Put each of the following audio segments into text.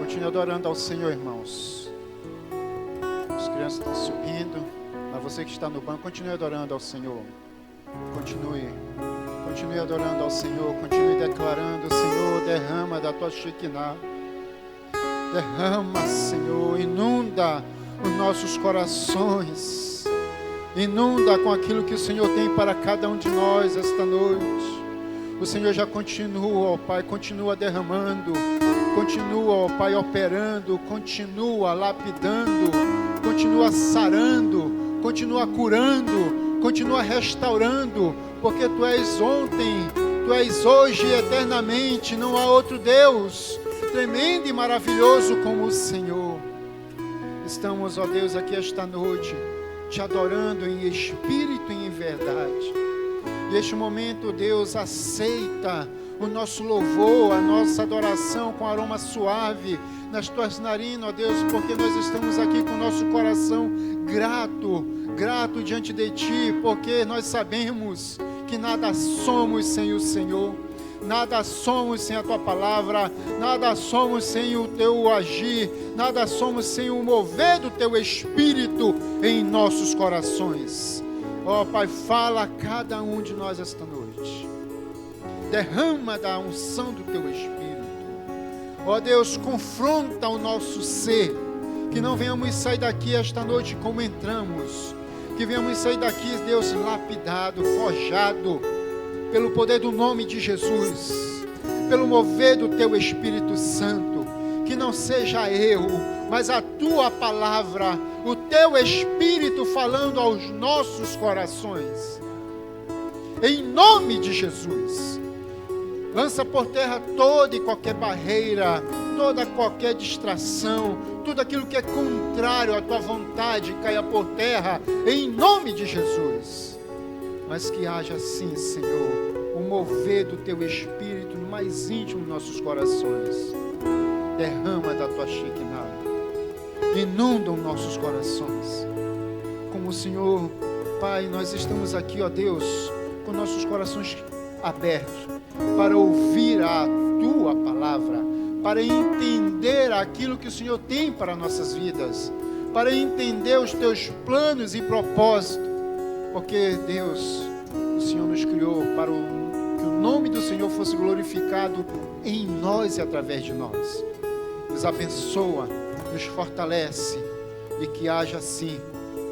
Continue adorando ao Senhor, irmãos. As crianças estão subindo, mas você que está no banco, continue adorando ao Senhor. Continue adorando ao Senhor, continue declarando: Senhor, derrama da tua Shekinah. Derrama, Senhor, inunda os nossos corações. Inunda com aquilo que o Senhor tem para cada um de nós esta noite. O Senhor já continua, ó Pai, continua derramando, continua, ó Pai, operando, continua lapidando, continua sarando, continua curando, continua restaurando, porque Tu és ontem, Tu és hoje e eternamente. Não há outro Deus tremendo e maravilhoso como o Senhor. Estamos, ó Deus, aqui esta noite, Te adorando em espírito e em verdade. E este momento, Deus, aceita o nosso louvor, a nossa adoração com aroma suave nas Tuas narinas, ó Deus, porque nós estamos aqui com o nosso coração grato diante de Ti, porque nós sabemos que nada somos sem o Senhor, nada somos sem a Tua palavra, nada somos sem o Teu agir, nada somos sem o mover do Teu Espírito em nossos corações. Ó Pai, fala a cada um de nós esta noite. Derrama da unção do Teu Espírito. Ó Deus, confronta o nosso ser, que não venhamos sair daqui esta noite como entramos, que venhamos sair daqui, Deus, lapidado, forjado, pelo poder do nome de Jesus, pelo mover do Teu Espírito Santo, que não seja eu, mas a Tua palavra, o Teu Espírito falando aos nossos corações, em nome de Jesus. Lança por terra toda e qualquer barreira, toda qualquer distração, tudo aquilo que é contrário à Tua vontade, caia por terra, em nome de Jesus. Mas que haja assim, Senhor, o mover do Teu Espírito no mais íntimo dos nossos corações. Derrama da Tua Shekinah, inundam nossos corações. Como o Senhor, Pai, nós estamos aqui, ó Deus, com nossos corações abertos, para ouvir a Tua palavra, para entender aquilo que o Senhor tem para nossas vidas, para entender os Teus planos e propósitos, porque, Deus, o Senhor nos criou para que o nome do Senhor fosse glorificado em nós e através de nós. Nos abençoa, nos fortalece, e que haja assim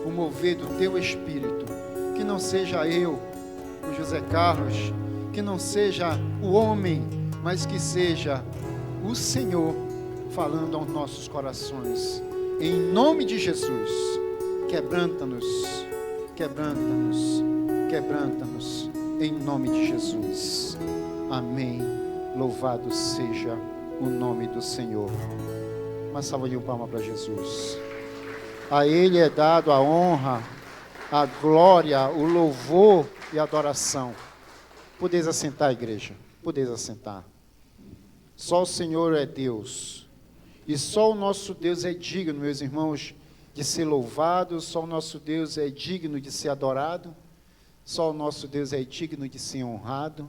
o mover do Teu Espírito, que não seja eu, o José Carlos, que não seja o homem, mas que seja o Senhor falando aos nossos corações, em nome de Jesus. Quebranta-nos, quebranta-nos, quebranta-nos, em nome de Jesus. Amém. Louvado seja o nome do Senhor. Uma salva de palmas para Jesus. A Ele é dado a honra, a glória, o louvor e a adoração. Podeis assentar, igreja, podeis assentar. Só o Senhor é Deus, e só o nosso Deus é digno, meus irmãos, de ser louvado, só o nosso Deus é digno de ser adorado, só o nosso Deus é digno de ser honrado,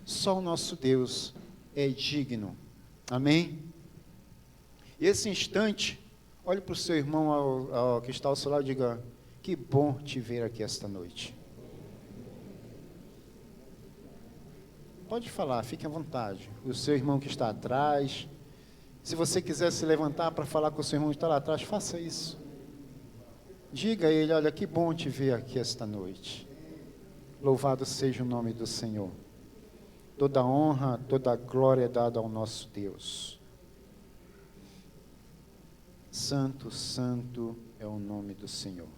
só o nosso Deus é digno. Amém? E esse instante, olhe para o seu irmão que está ao seu lado e diga: que bom te ver aqui esta noite. Pode falar, fique à vontade. O seu irmão que está atrás, se você quiser se levantar para falar com o seu irmão que está lá atrás, faça isso. Diga a ele: olha, que bom te ver aqui esta noite. Louvado seja o nome do Senhor. Toda honra, toda glória é dada ao nosso Deus. Santo, santo é o nome do Senhor.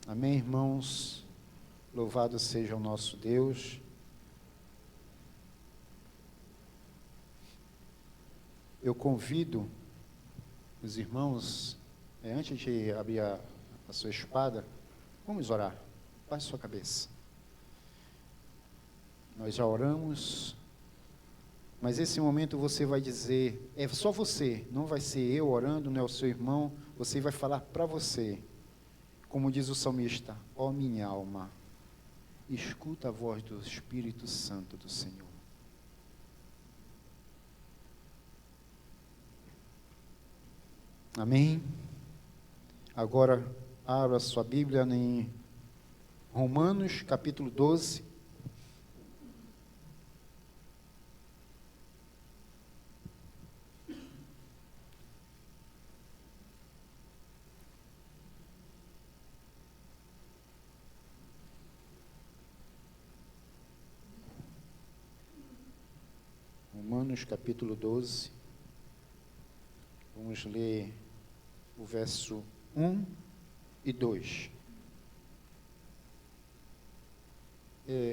Amém, irmãos? Louvado seja o nosso Deus. Eu convido os irmãos, antes de abrir a sua espada, vamos orar. Baixe sua cabeça. Nós já oramos, mas esse momento você vai dizer, é só você, não vai ser eu orando, não é o seu irmão, você vai falar para você, como diz o salmista: ó minha alma, escuta a voz do Espírito Santo do Senhor. Amém? Agora, abra sua Bíblia em Romanos, capítulo 12. Romanos, capítulo 12. Vamos ler o verso 1 e 2.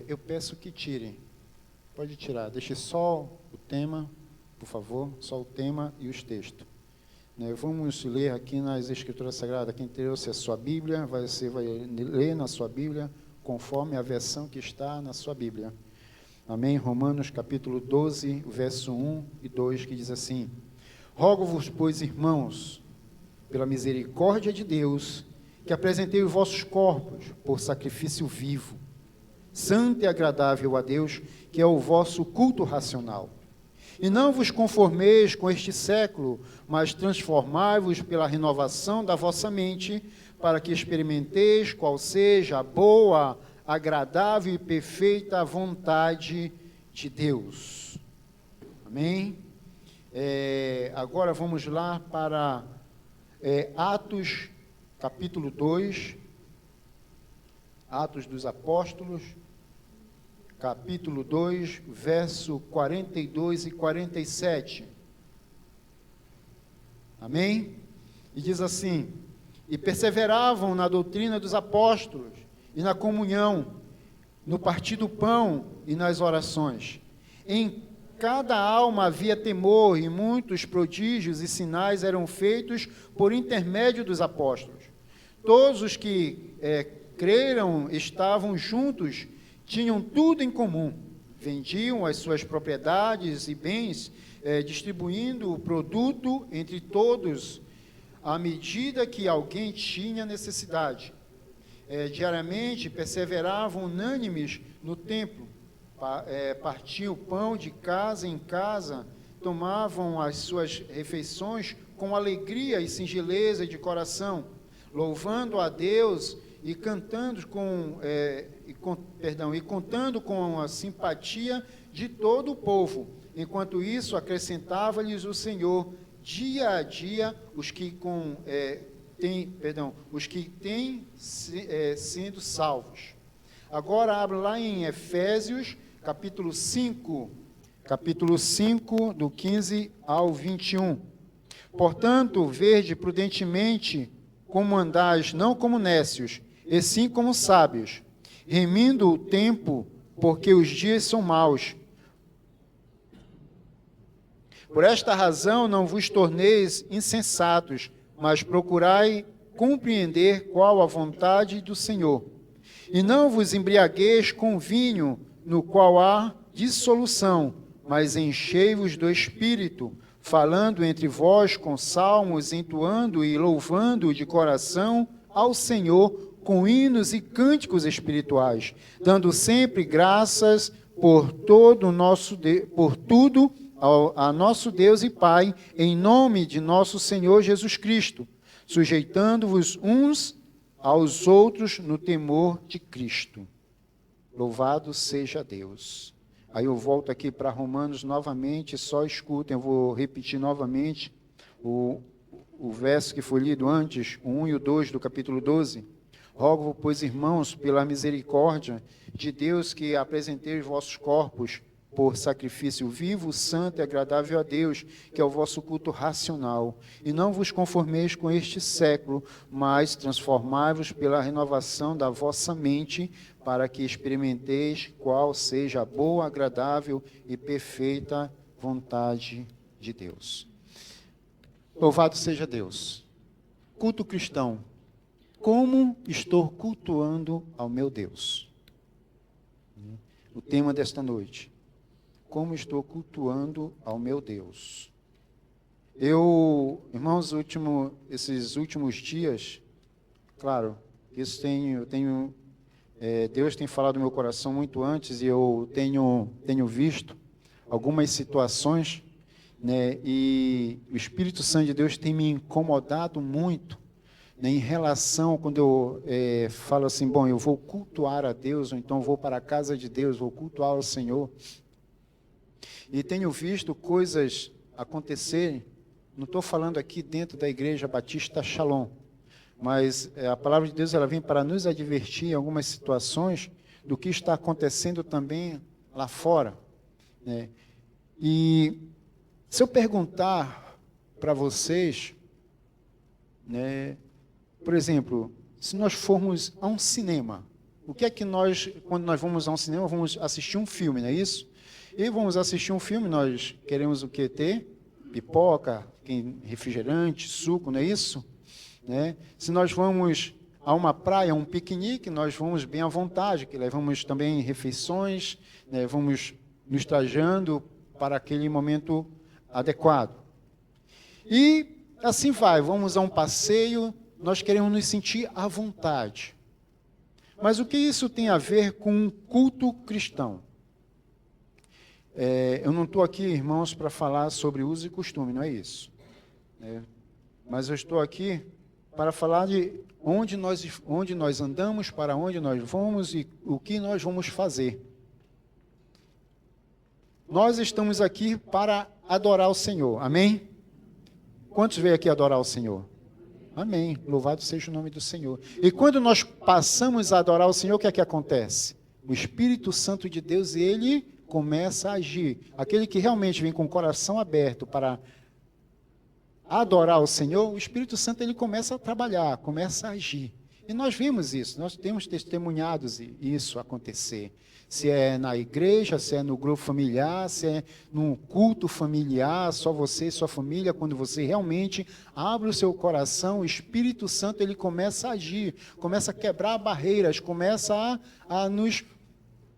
Eu peço que tirem. Pode tirar. Deixe só o tema, por favor. Só o tema e os textos. Vamos ler aqui nas Escrituras Sagradas. Quem trouxe a sua Bíblia, você vai ler na sua Bíblia, conforme a versão que está na sua Bíblia. Amém? Romanos capítulo 12, verso 1 e 2, que diz assim: Rogo-vos, pois, irmãos, pela misericórdia de Deus, que apresentei os vossos corpos por sacrifício vivo, santo e agradável a Deus, que é o vosso culto racional. E não vos conformeis com este século, mas transformai-vos pela renovação da vossa mente, para que experimenteis qual seja a boa, agradável e perfeita vontade de Deus. Amém? Agora vamos lá para Atos, capítulo 2, Atos dos Apóstolos, capítulo 2, verso 42 e 47. Amém? E diz assim: E perseveravam na doutrina dos apóstolos, e na comunhão, no partir do pão e nas orações. Em cada alma havia temor, e muitos prodígios e sinais eram feitos por intermédio dos apóstolos. Todos os que creram estavam juntos, tinham tudo em comum, vendiam as suas propriedades e bens, distribuindo o produto entre todos, à medida que alguém tinha necessidade. Diariamente perseveravam unânimes no templo, partiam o pão de casa em casa, tomavam as suas refeições com alegria e singeleza de coração, louvando a Deus e contando com a simpatia de todo o povo. Enquanto isso, acrescentava-lhes o Senhor dia a dia os que têm sido salvos. Agora abra lá em Efésios, capítulo 5, do 15 ao 21. Portanto, vede prudentemente como andais, não como nécios, e sim como sábios, remindo o tempo, porque os dias são maus. Por esta razão não vos torneis insensatos, mas procurai compreender qual a vontade do Senhor. E não vos embriagueis com vinho, no qual há dissolução, mas enchei-vos do Espírito, falando entre vós com salmos, entoando e louvando de coração ao Senhor com hinos e cânticos espirituais, dando sempre graças por tudo a nosso Deus e Pai, em nome de nosso Senhor Jesus Cristo, sujeitando-vos uns aos outros no temor de Cristo. Louvado seja Deus. Aí eu volto aqui para Romanos novamente, só escutem, eu vou repetir novamente o verso que foi lido antes, o 1 e o 2 do capítulo 12. Rogo, pois, irmãos, pela misericórdia de Deus, que apresentei os vossos corpos por sacrifício vivo, santo e agradável a Deus, que é o vosso culto racional. E não vos conformeis com este século, mas transformai-vos pela renovação da vossa mente, para que experimenteis qual seja a boa, agradável e perfeita vontade de Deus. Louvado seja Deus. Culto cristão. Como estou cultuando ao meu Deus? O tema desta noite. Como estou cultuando ao meu Deus? Irmãos, esses últimos dias, claro, Deus tem falado no meu coração muito antes, e eu tenho visto algumas situações né? E o Espírito Santo de Deus tem me incomodado muito, né, em relação, quando eu falo assim, bom, eu vou cultuar a Deus, ou então vou para a casa de Deus, vou cultuar o Senhor. E tenho visto coisas acontecerem, não estou falando aqui dentro da Igreja Batista Shalom, mas a palavra de Deus ela vem para nos advertir em algumas situações do que está acontecendo também lá fora, né? E se eu perguntar para vocês, né, por exemplo, se nós formos a um cinema, o que é que nós, quando nós vamos a um cinema, vamos assistir um filme, não é isso? E vamos assistir um filme, nós queremos o que ter? Pipoca, refrigerante, suco, não é isso? Né? Se nós vamos a uma praia, um piquenique, nós vamos bem à vontade, que levamos também refeições, né? Vamos nos trajando para aquele momento adequado. E assim vai, vamos a um passeio, nós queremos nos sentir à vontade. Mas o que isso tem a ver com um culto cristão? Eu não estou aqui, irmãos, para falar sobre uso e costume, não é isso. Mas eu estou aqui para falar de onde nós andamos, para onde nós vamos e o que nós vamos fazer. Nós estamos aqui para adorar o Senhor, amém? Quantos veio aqui adorar o Senhor? Amém, louvado seja o nome do Senhor. E quando nós passamos a adorar o Senhor, o que é que acontece? O Espírito Santo de Deus, ele começa a agir. Aquele que realmente vem com o coração aberto para adorar o Senhor, o Espírito Santo ele começa a trabalhar, começa a agir. E nós vimos isso, nós temos testemunhado isso acontecer. Se é na igreja, se é no grupo familiar, se é num culto familiar, só você e sua família, quando você realmente abre o seu coração, o Espírito Santo ele começa a agir, começa a quebrar barreiras, começa a nos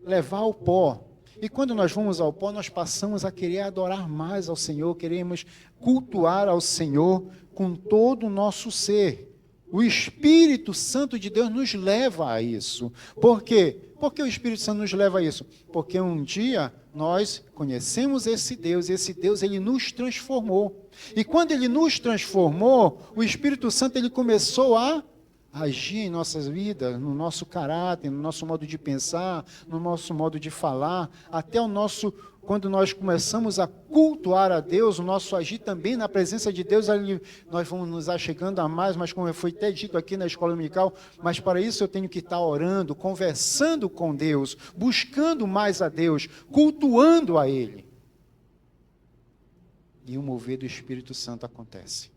levar ao pó. E quando nós vamos ao pó, nós passamos a querer adorar mais ao Senhor, queremos cultuar ao Senhor com todo o nosso ser. O Espírito Santo de Deus nos leva a isso. Por quê? Por que o Espírito Santo nos leva a isso? Porque um dia nós conhecemos esse Deus, e esse Deus ele nos transformou. E quando ele nos transformou, o Espírito Santo ele começou a agir em nossas vidas, no nosso caráter, no nosso modo de pensar, no nosso modo de falar, até o nosso, quando nós começamos a cultuar a Deus, o nosso agir também na presença de Deus, nós vamos nos achegando a mais, mas como foi até dito aqui na escola dominical, mas para isso eu tenho que estar orando, conversando com Deus, buscando mais a Deus, cultuando a Ele. E o mover do Espírito Santo acontece.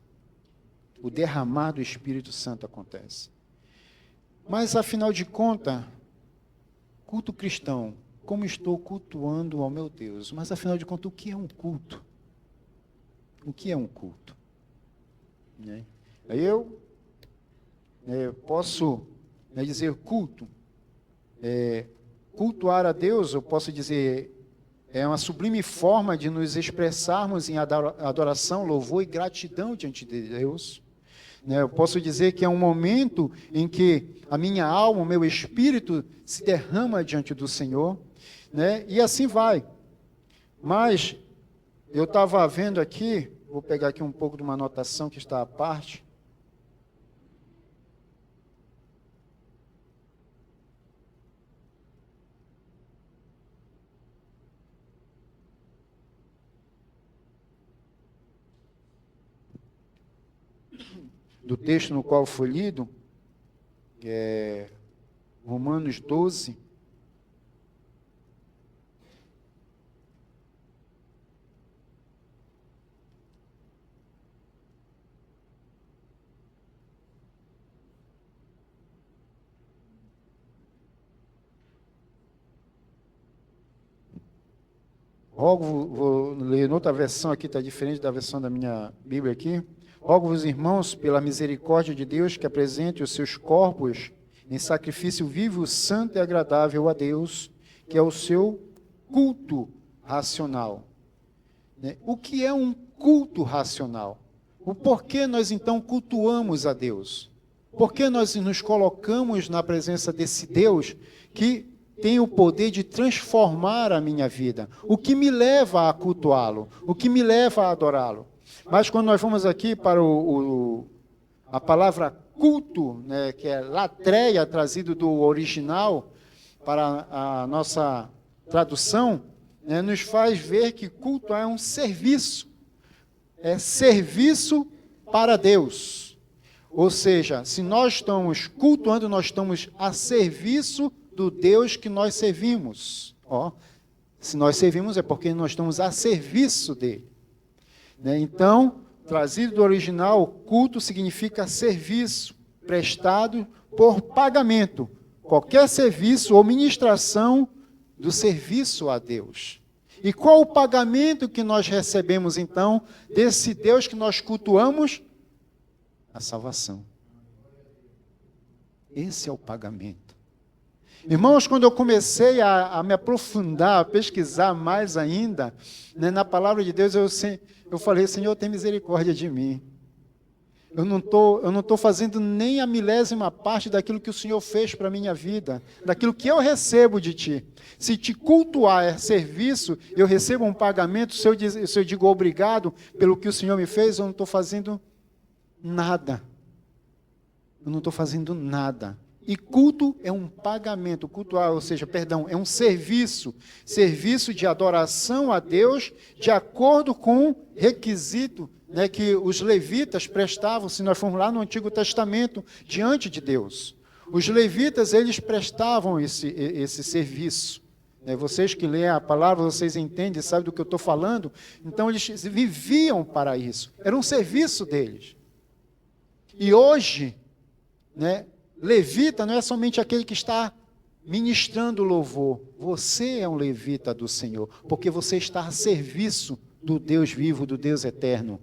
O derramar do Espírito Santo acontece. Mas, afinal de contas, culto cristão, como estou cultuando ao meu Deus? Mas, afinal de contas, o que é um culto? O que é um culto? Né? Aí eu posso dizer culto. Cultuar a Deus, eu posso dizer, é uma sublime forma de nos expressarmos em adoração, louvor e gratidão diante de Deus. Eu posso dizer que é um momento em que a minha alma, o meu espírito se derrama diante do Senhor, né? E assim vai. Mas eu estava vendo aqui, vou pegar aqui um pouco de uma anotação que está à parte. Do texto no qual foi lido, Romanos 12. Vou ler noutra versão aqui, está diferente da versão da minha Bíblia aqui. Rogo-vos, irmãos, pela misericórdia de Deus, que apresente os seus corpos em sacrifício vivo, santo e agradável a Deus, que é o seu culto racional. O que é um culto racional? O porquê nós então cultuamos a Deus? Por que nós nos colocamos na presença desse Deus que tem o poder de transformar a minha vida, o que me leva a cultuá-lo, o que me leva a adorá-lo. Mas quando nós vamos aqui para a palavra culto, né, que é latreia, trazido do original para a nossa tradução, né, nos faz ver que culto é um serviço, é serviço para Deus. Ou seja, se nós estamos cultuando, nós estamos a serviço do Deus que nós servimos. Se nós servimos é porque nós estamos a serviço dele. Né? Então, trazido do original, culto significa serviço prestado por pagamento. Qualquer serviço ou ministração do serviço a Deus. E qual o pagamento que nós recebemos, então, desse Deus que nós cultuamos? A salvação. Esse é o pagamento. Irmãos, quando eu comecei a me aprofundar, a pesquisar mais ainda, né, na palavra de Deus, eu falei, Senhor, tem misericórdia de mim. Eu não tô fazendo nem a milésima parte daquilo que o Senhor fez para a minha vida, daquilo que eu recebo de Ti. Se te cultuar é serviço, eu recebo um pagamento, se eu digo obrigado pelo que o Senhor me fez, eu não estou fazendo nada. Eu não estou fazendo nada. E culto é um pagamento, cultuar, ou seja, perdão, é um serviço de adoração a Deus, de acordo com o requisito, né, que os levitas prestavam, se nós formos lá no Antigo Testamento, diante de Deus. Os levitas, eles prestavam esse serviço. Né, vocês que leem a palavra, vocês entendem, sabem do que eu estou falando. Então, eles viviam para isso. Era um serviço deles. E hoje, né, levita não é somente aquele que está ministrando louvor. Você é um levita do Senhor, porque você está a serviço do Deus vivo, do Deus eterno.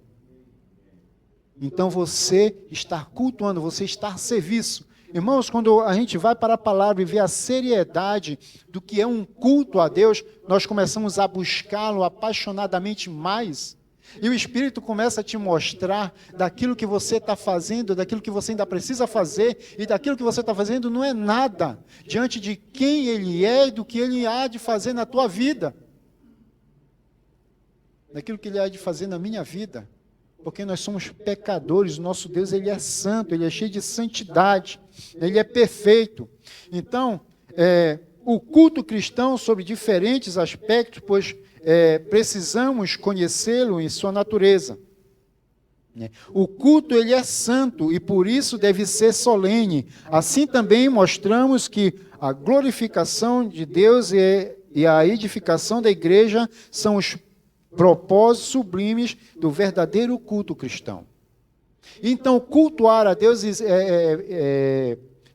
Então você está cultuando, você está a serviço. Irmãos, quando a gente vai para a palavra e vê a seriedade do que é um culto a Deus, nós começamos a buscá-lo apaixonadamente mais. E o Espírito começa a te mostrar daquilo que você está fazendo, daquilo que você ainda precisa fazer, e daquilo que você está fazendo não é nada, diante de quem Ele é e do que Ele há de fazer na tua vida. Daquilo que Ele há de fazer na minha vida. Porque nós somos pecadores, o nosso Deus, Ele é santo, Ele é cheio de santidade, Ele é perfeito. Então, o culto cristão sobre diferentes aspectos, pois precisamos conhecê-lo em sua natureza. O culto, ele é santo e por isso deve ser solene. Assim também mostramos que a glorificação de Deus e a edificação da igreja são os propósitos sublimes do verdadeiro culto cristão. Então, cultuar a Deus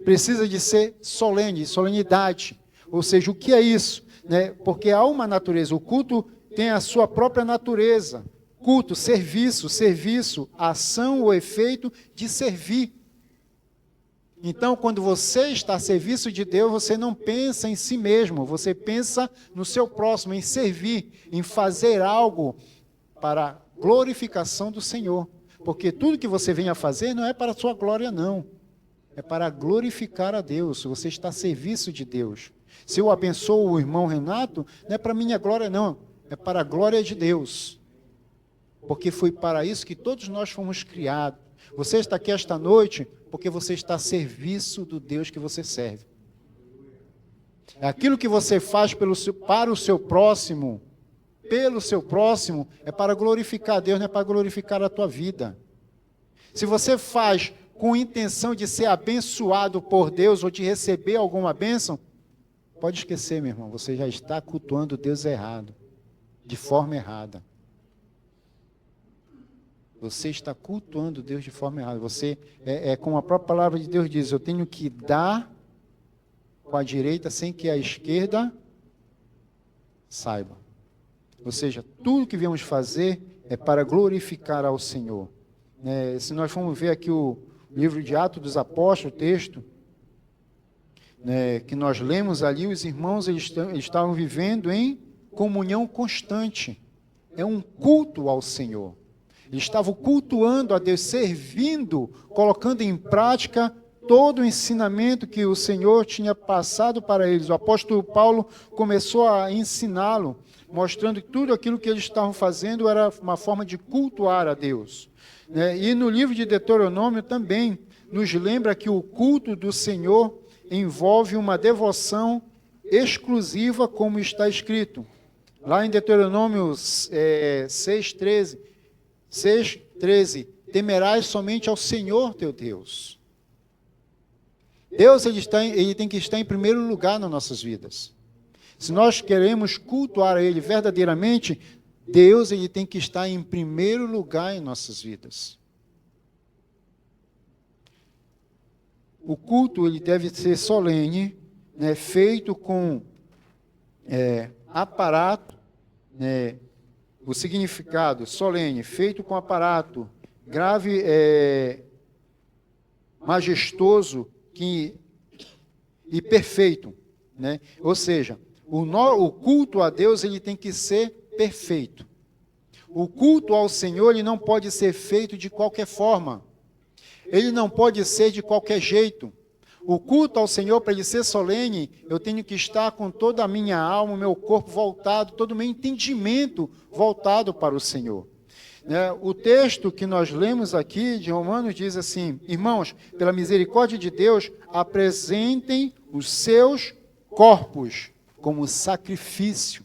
precisa de ser solene, solenidade. Ou seja, o que é isso? Né? Porque há uma natureza, o culto tem a sua própria natureza. Culto, serviço, ação ou efeito de servir. Então, quando você está a serviço de Deus, você não pensa em si mesmo, você pensa no seu próximo, em servir, em fazer algo para a glorificação do Senhor. Porque tudo que você vem a fazer não é para a sua glória, não. É para glorificar a Deus, você está a serviço de Deus. Se eu abençoo o irmão Renato, não é para minha glória, não, é para a glória de Deus. Porque foi para isso que todos nós fomos criados. Você está aqui esta noite porque você está a serviço do Deus que você serve. Aquilo que você faz para o seu próximo, pelo seu próximo, é para glorificar a Deus, não é para glorificar a tua vida. Se você faz com intenção de ser abençoado por Deus ou de receber alguma bênção, pode esquecer, meu irmão, você já está cultuando Deus errado, de forma errada. Você está cultuando Deus de forma errada. Você, como a própria palavra de Deus diz, eu tenho que dar com a direita sem que a esquerda saiba. Ou seja, tudo que viemos fazer é para glorificar ao Senhor. Se nós formos ver aqui o livro de Atos dos Apóstolos, o texto, que nós lemos ali, os irmãos eles estavam vivendo em comunhão constante. É um culto ao Senhor. Eles estavam cultuando a Deus, servindo, colocando em prática todo o ensinamento que o Senhor tinha passado para eles. O apóstolo Paulo começou a ensiná-lo, mostrando que tudo aquilo que eles estavam fazendo era uma forma de cultuar a Deus. E no livro de Deuteronômio também nos lembra que o culto do Senhor envolve uma devoção exclusiva, como está escrito. Lá em Deuteronômio 6:13, temerás somente ao Senhor teu Deus. Deus ele tem que estar em primeiro lugar nas nossas vidas. Se nós queremos cultuar a Ele verdadeiramente, Deus ele tem que estar em primeiro lugar em nossas vidas. O culto ele deve ser solene, feito com aparato, o significado solene, feito com aparato, grave, majestoso e perfeito. Ou seja, o culto a Deus ele tem que ser perfeito. O culto ao Senhor ele não pode ser feito de qualquer forma. Ele não pode ser de qualquer jeito. O culto ao Senhor, para ele ser solene, eu tenho que estar com toda a minha alma, o meu corpo voltado, todo o meu entendimento voltado para o Senhor. O texto que nós lemos aqui de Romanos diz assim: irmãos, pela misericórdia de Deus, apresentem os seus corpos como sacrifício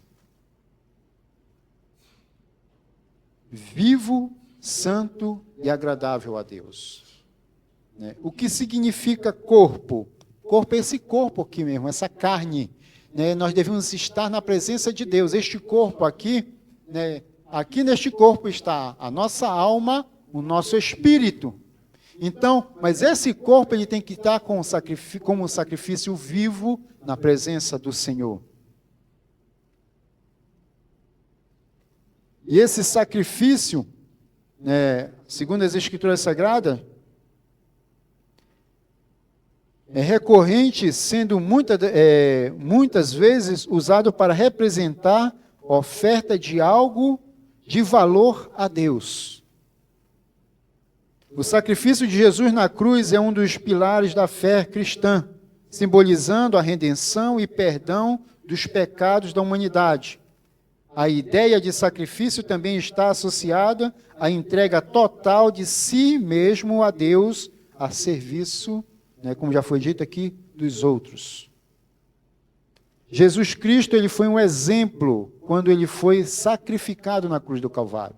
vivo, santo e agradável a Deus. O que significa corpo? Corpo é esse corpo aqui mesmo, essa carne. Nós devemos estar na presença de Deus. Este corpo aqui, aqui neste corpo está a nossa alma, o nosso espírito. Então, mas esse corpo ele tem que estar como um sacrifício vivo na presença do Senhor. E esse sacrifício, segundo as Escrituras Sagradas, é recorrente, sendo muitas vezes usado para representar oferta de algo de valor a Deus. O sacrifício de Jesus na cruz é um dos pilares da fé cristã, simbolizando a redenção e perdão dos pecados da humanidade. A ideia de sacrifício também está associada à entrega total de si mesmo a Deus, a serviço, como já foi dito aqui, dos outros. Jesus Cristo ele foi um exemplo quando ele foi sacrificado na cruz do Calvário.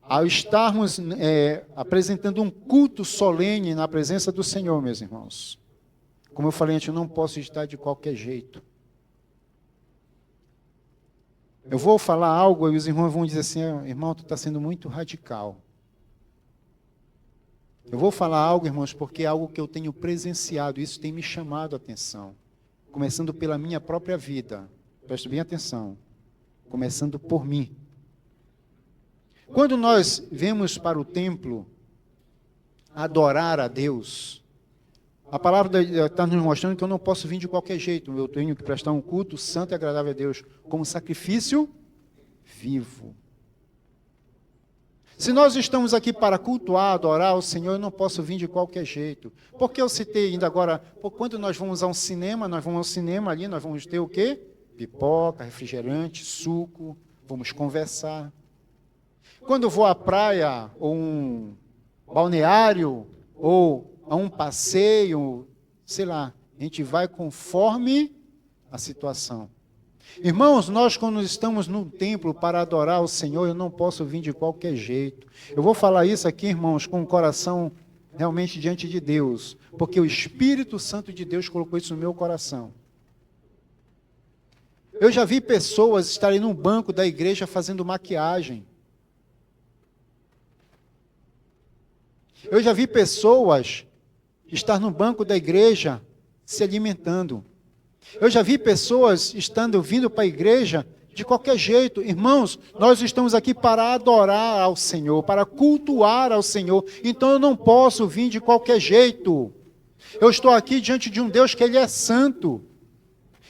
Ao estarmos apresentando um culto solene na presença do Senhor, meus irmãos, como eu falei antes, eu não posso estar de qualquer jeito. Eu vou falar algo e os irmãos vão dizer assim: irmão, tu está sendo muito radical. Eu vou falar algo, irmãos, porque é algo que eu tenho presenciado, isso tem me chamado a atenção. Começando pela minha própria vida. Preste bem atenção. Começando por mim. Quando nós vemos para o templo adorar a Deus, a palavra está nos mostrando que eu não posso vir de qualquer jeito. Eu tenho que prestar um culto santo e agradável a Deus, como sacrifício vivo. Se nós estamos aqui para cultuar, adorar o Senhor, eu não posso vir de qualquer jeito. Porque eu citei ainda agora, quando nós vamos a um cinema, nós vamos ao cinema ali, nós vamos ter o quê? Pipoca, refrigerante, suco, vamos conversar. Quando eu vou à praia, ou um balneário, ou a um passeio, sei lá, a gente vai conforme a situação. Irmãos, nós quando estamos no templo para adorar o Senhor, eu não posso vir de qualquer jeito. Eu vou falar isso aqui, irmãos, com o coração realmente diante de Deus, porque o Espírito Santo de Deus colocou isso no meu coração. Eu já vi pessoas estarem num banco da igreja fazendo maquiagem. Eu já vi pessoas estar no banco da igreja se alimentando. Eu já vi pessoas vindo para a igreja de qualquer jeito. Irmãos, nós estamos aqui para adorar ao Senhor, para cultuar ao Senhor. Então eu não posso vir de qualquer jeito. Eu estou aqui diante de um Deus que Ele é santo.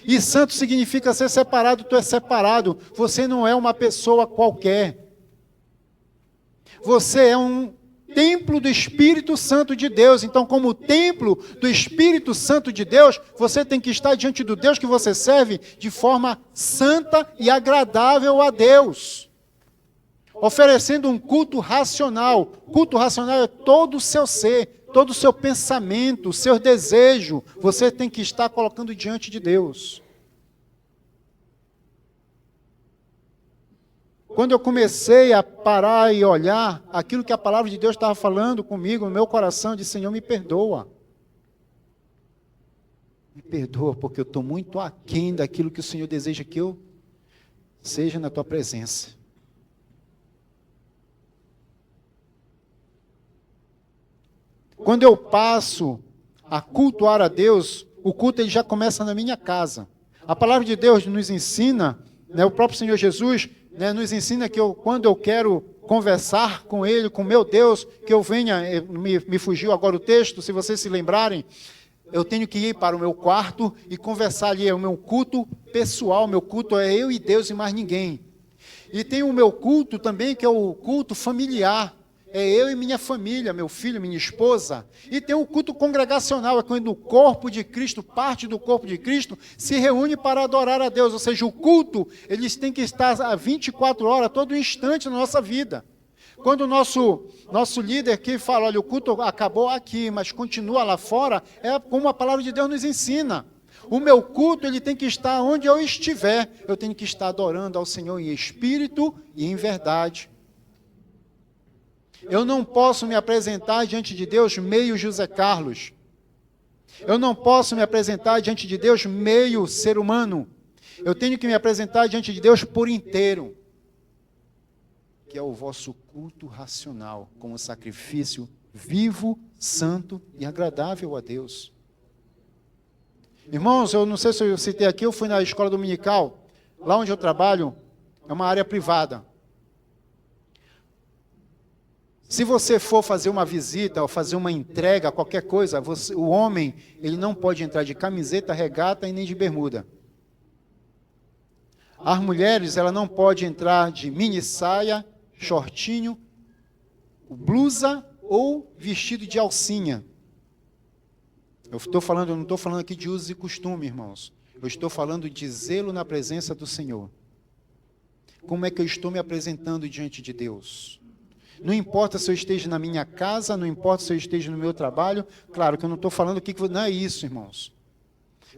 E santo significa ser separado, tu é separado. Você não é uma pessoa qualquer. Você é um templo do Espírito Santo de Deus. Então, como templo do Espírito Santo de Deus, você tem que estar diante do Deus que você serve de forma santa e agradável a Deus, oferecendo um culto racional. Culto racional é todo o seu ser, todo o seu pensamento, o seu desejo, você tem que estar colocando diante de Deus. Quando eu comecei a parar e olhar aquilo que a palavra de Deus estava falando comigo no meu coração, eu disse: Senhor, me perdoa. Me perdoa, porque eu estou muito aquém daquilo que o Senhor deseja que eu seja na tua presença. Quando eu passo a cultuar a Deus, o culto ele já começa na minha casa. A palavra de Deus nos ensina, né, o próprio Senhor Jesus, né, nos ensina que quando eu quero conversar com Ele, com meu Deus, que eu venha, me fugiu agora o texto, se vocês se lembrarem, eu tenho que ir para o meu quarto e conversar ali, é o meu culto pessoal, meu culto é eu e Deus e mais ninguém. E tem o meu culto também, que é o culto familiar, é eu e minha família, meu filho, minha esposa. E tem o culto congregacional, é quando o corpo de Cristo, parte do corpo de Cristo, se reúne para adorar a Deus. Ou seja, o culto, eles têm que estar a 24 horas, todo instante na nossa vida. Quando o nosso líder aqui fala: olha, o culto acabou aqui, mas continua lá fora, é como a palavra de Deus nos ensina. O meu culto, ele tem que estar onde eu estiver. Eu tenho que estar adorando ao Senhor em espírito e em verdade. Eu não posso me apresentar diante de Deus meio José Carlos. Eu não posso me apresentar diante de Deus meio ser humano. Eu tenho que me apresentar diante de Deus por inteiro, que é o vosso culto racional, como sacrifício vivo, santo e agradável a Deus. Irmãos, eu não sei se eu citei aqui, eu fui na escola dominical, lá onde eu trabalho, é uma área privada. Se você for fazer uma visita ou fazer uma entrega, qualquer coisa, o homem, ele não pode entrar de camiseta, regata e nem de bermuda. As mulheres, ela não pode entrar de mini saia, shortinho, blusa ou vestido de alcinha. Eu não estou falando aqui de uso e costume, irmãos. Eu estou falando de zelo na presença do Senhor. Como é que eu estou me apresentando diante de Deus? Não importa se eu esteja na minha casa, não importa se eu esteja no meu trabalho. Claro que eu não estou falando aqui que não é isso, irmãos.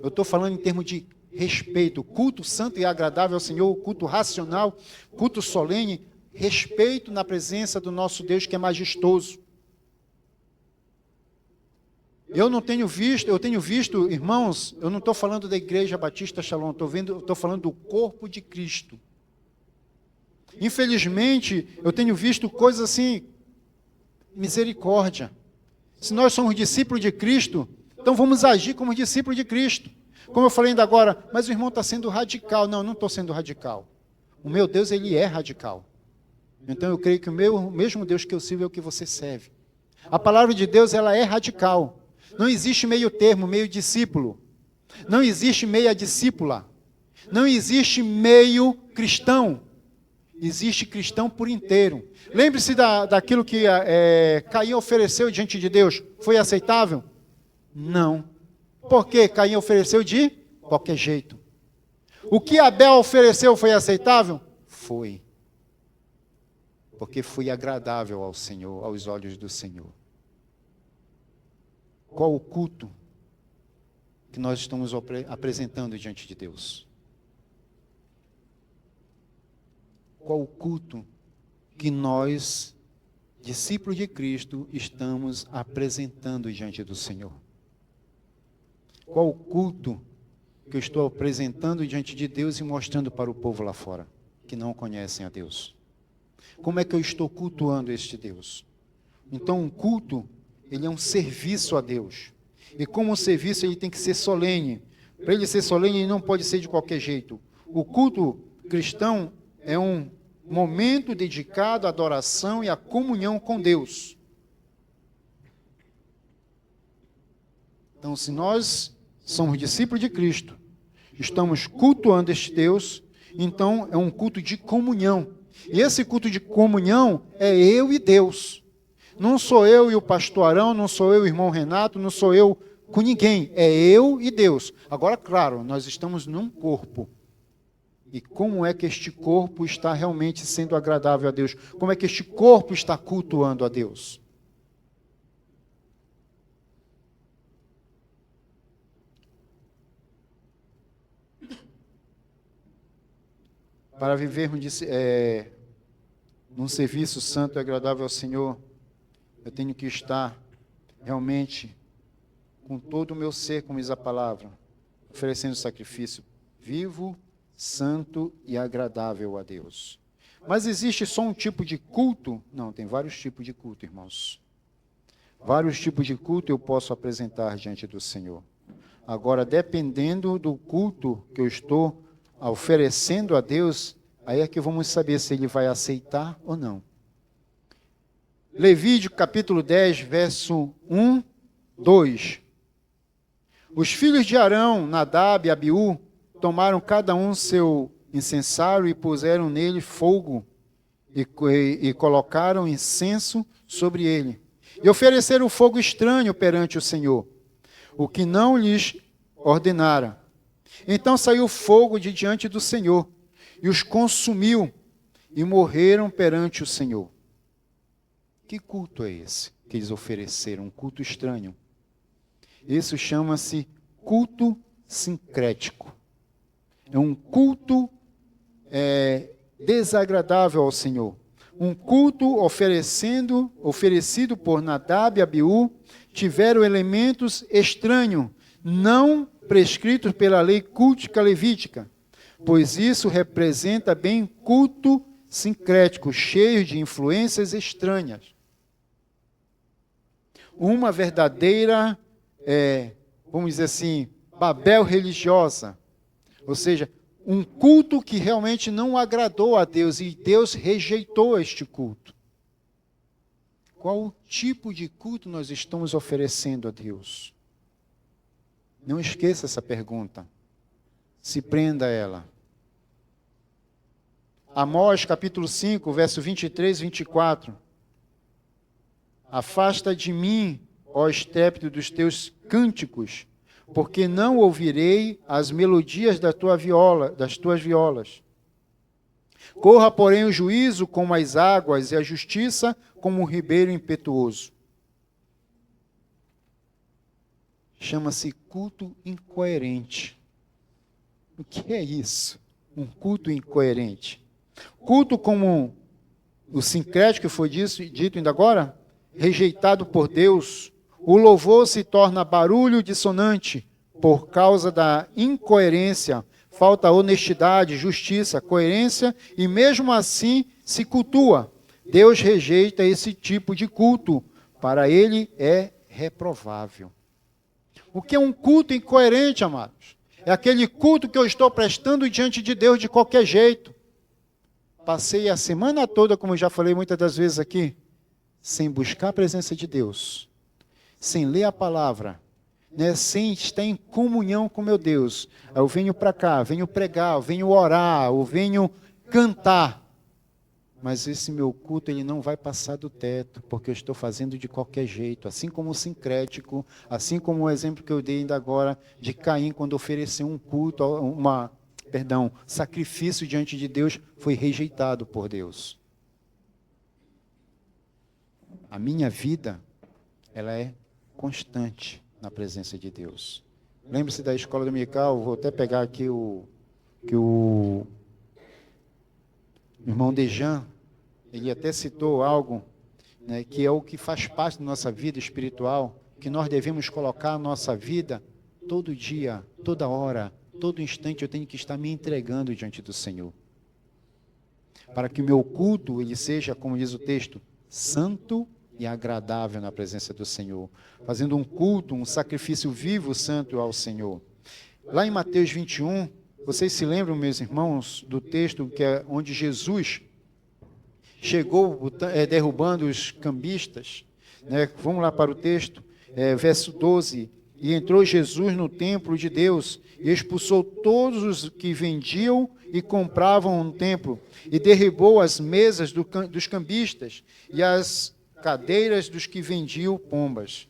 Eu estou falando em termos de respeito, culto santo e agradável ao Senhor, culto racional, culto solene, respeito na presença do nosso Deus que é majestoso. Eu tenho visto, irmãos, eu não estou falando da Igreja Batista Shalom, estou falando do corpo de Cristo. Infelizmente, eu tenho visto coisas assim, misericórdia. Se nós somos discípulos de Cristo, então vamos agir como discípulos de Cristo. Como eu falei ainda agora, mas o irmão está sendo radical. Não, não estou sendo radical. O meu Deus, ele é radical. Então eu creio que o mesmo Deus que eu sirvo é o que você serve. A palavra de Deus, ela é radical. Não existe meio termo, meio discípulo. Não existe meia discípula. Não existe meio cristão. Existe cristão por inteiro. Lembre-se daquilo que Caim ofereceu diante de Deus. Foi aceitável? Não. Por que Caim ofereceu de qualquer jeito? O que Abel ofereceu foi aceitável? Foi. Porque foi agradável ao Senhor, aos olhos do Senhor. Qual o culto que nós estamos apresentando diante de Deus? Qual o culto que nós, discípulos de Cristo, estamos apresentando diante do Senhor? Qual o culto que eu estou apresentando diante de Deus e mostrando para o povo lá fora, que não conhecem a Deus? Como é que eu estou cultuando este Deus? Então, um culto, ele é um serviço a Deus. E como um serviço, ele tem que ser solene. Para ele ser solene, ele não pode ser de qualquer jeito. O culto cristão é um momento dedicado à adoração e à comunhão com Deus. Então, se nós somos discípulos de Cristo, estamos cultuando este Deus, então é um culto de comunhão. E esse culto de comunhão é eu e Deus. Não sou eu e o pastor Arão, não sou eu e o irmão Renato, não sou eu com ninguém. É eu e Deus. Agora, claro, nós estamos num corpo. E como é que este corpo está realmente sendo agradável a Deus? Como é que este corpo está cultuando a Deus? Para vivermos num serviço santo e agradável ao Senhor, eu tenho que estar realmente com todo o meu ser, como diz a palavra, oferecendo sacrifício vivo, santo e agradável a Deus. Mas existe só um tipo de culto? Não, tem vários tipos de culto, irmãos. Vários tipos de culto eu posso apresentar diante do Senhor. Agora, dependendo do culto que eu estou oferecendo a Deus, aí é que vamos saber se Ele vai aceitar ou não. Levítico capítulo 10, verso 1, 2. Os filhos de Arão, Nadab e Abiú, tomaram cada um seu incensário e puseram nele fogo e colocaram incenso sobre ele. E ofereceram fogo estranho perante o Senhor, o que não lhes ordenara. Então saiu fogo de diante do Senhor e os consumiu e morreram perante o Senhor. Que culto é esse que eles ofereceram? Um culto estranho. Isso chama-se culto sincrético. É um culto desagradável ao Senhor. Um culto oferecido por Nadab e Abiú, tiveram elementos estranhos, não prescritos pela lei cultica levítica, pois isso representa bem culto sincrético, cheio de influências estranhas. Uma verdadeira, vamos dizer assim, Babel religiosa. Ou seja, um culto que realmente não agradou a Deus e Deus rejeitou este culto. Qual tipo de culto nós estamos oferecendo a Deus? Não esqueça essa pergunta. Se prenda a ela. Amós capítulo 5, verso 23 e 24. Afasta de mim, ó estrépito dos teus cânticos, porque não ouvirei as melodias das tuas violas. Corra, porém, o juízo como as águas e a justiça como um ribeiro impetuoso. Chama-se culto incoerente. O que é isso? Um culto incoerente. Culto como o sincrético que foi dito ainda agora, rejeitado por Deus. O louvor se torna barulho dissonante por causa da incoerência, falta honestidade, justiça, coerência, e mesmo assim se cultua. Deus rejeita esse tipo de culto. Para ele é reprovável. O que é um culto incoerente, amados? É aquele culto que eu estou prestando diante de Deus de qualquer jeito. Passei a semana toda, como já falei muitas das vezes aqui, sem buscar a presença de Deus, sem ler a palavra, sem estar em comunhão com meu Deus. Eu venho para cá, venho pregar, eu venho orar, eu venho cantar. Mas esse meu culto ele não vai passar do teto, porque eu estou fazendo de qualquer jeito. Assim como o sincrético, assim como o exemplo que eu dei ainda agora de Caim, quando ofereceu um culto, sacrifício diante de Deus, foi rejeitado por Deus. A minha vida, ela é constante na presença de Deus. Lembre-se da escola dominical, vou até pegar aqui que o irmão Dejan, ele até citou algo, né, que é o que faz parte da nossa vida espiritual, que nós devemos colocar a nossa vida todo dia, toda hora, todo instante, eu tenho que estar me entregando diante do Senhor. Para que o meu culto, ele seja, como diz o texto, santo e agradável na presença do Senhor. Fazendo um culto, um sacrifício vivo, santo ao Senhor. Lá em Mateus 21, vocês se lembram, meus irmãos, do texto que é onde Jesus chegou derrubando os cambistas, né? Vamos lá para o texto, verso 12. E entrou Jesus no templo de Deus e expulsou todos os que vendiam e compravam no templo e derribou as mesas dos cambistas e as cadeiras dos que vendiam pombas.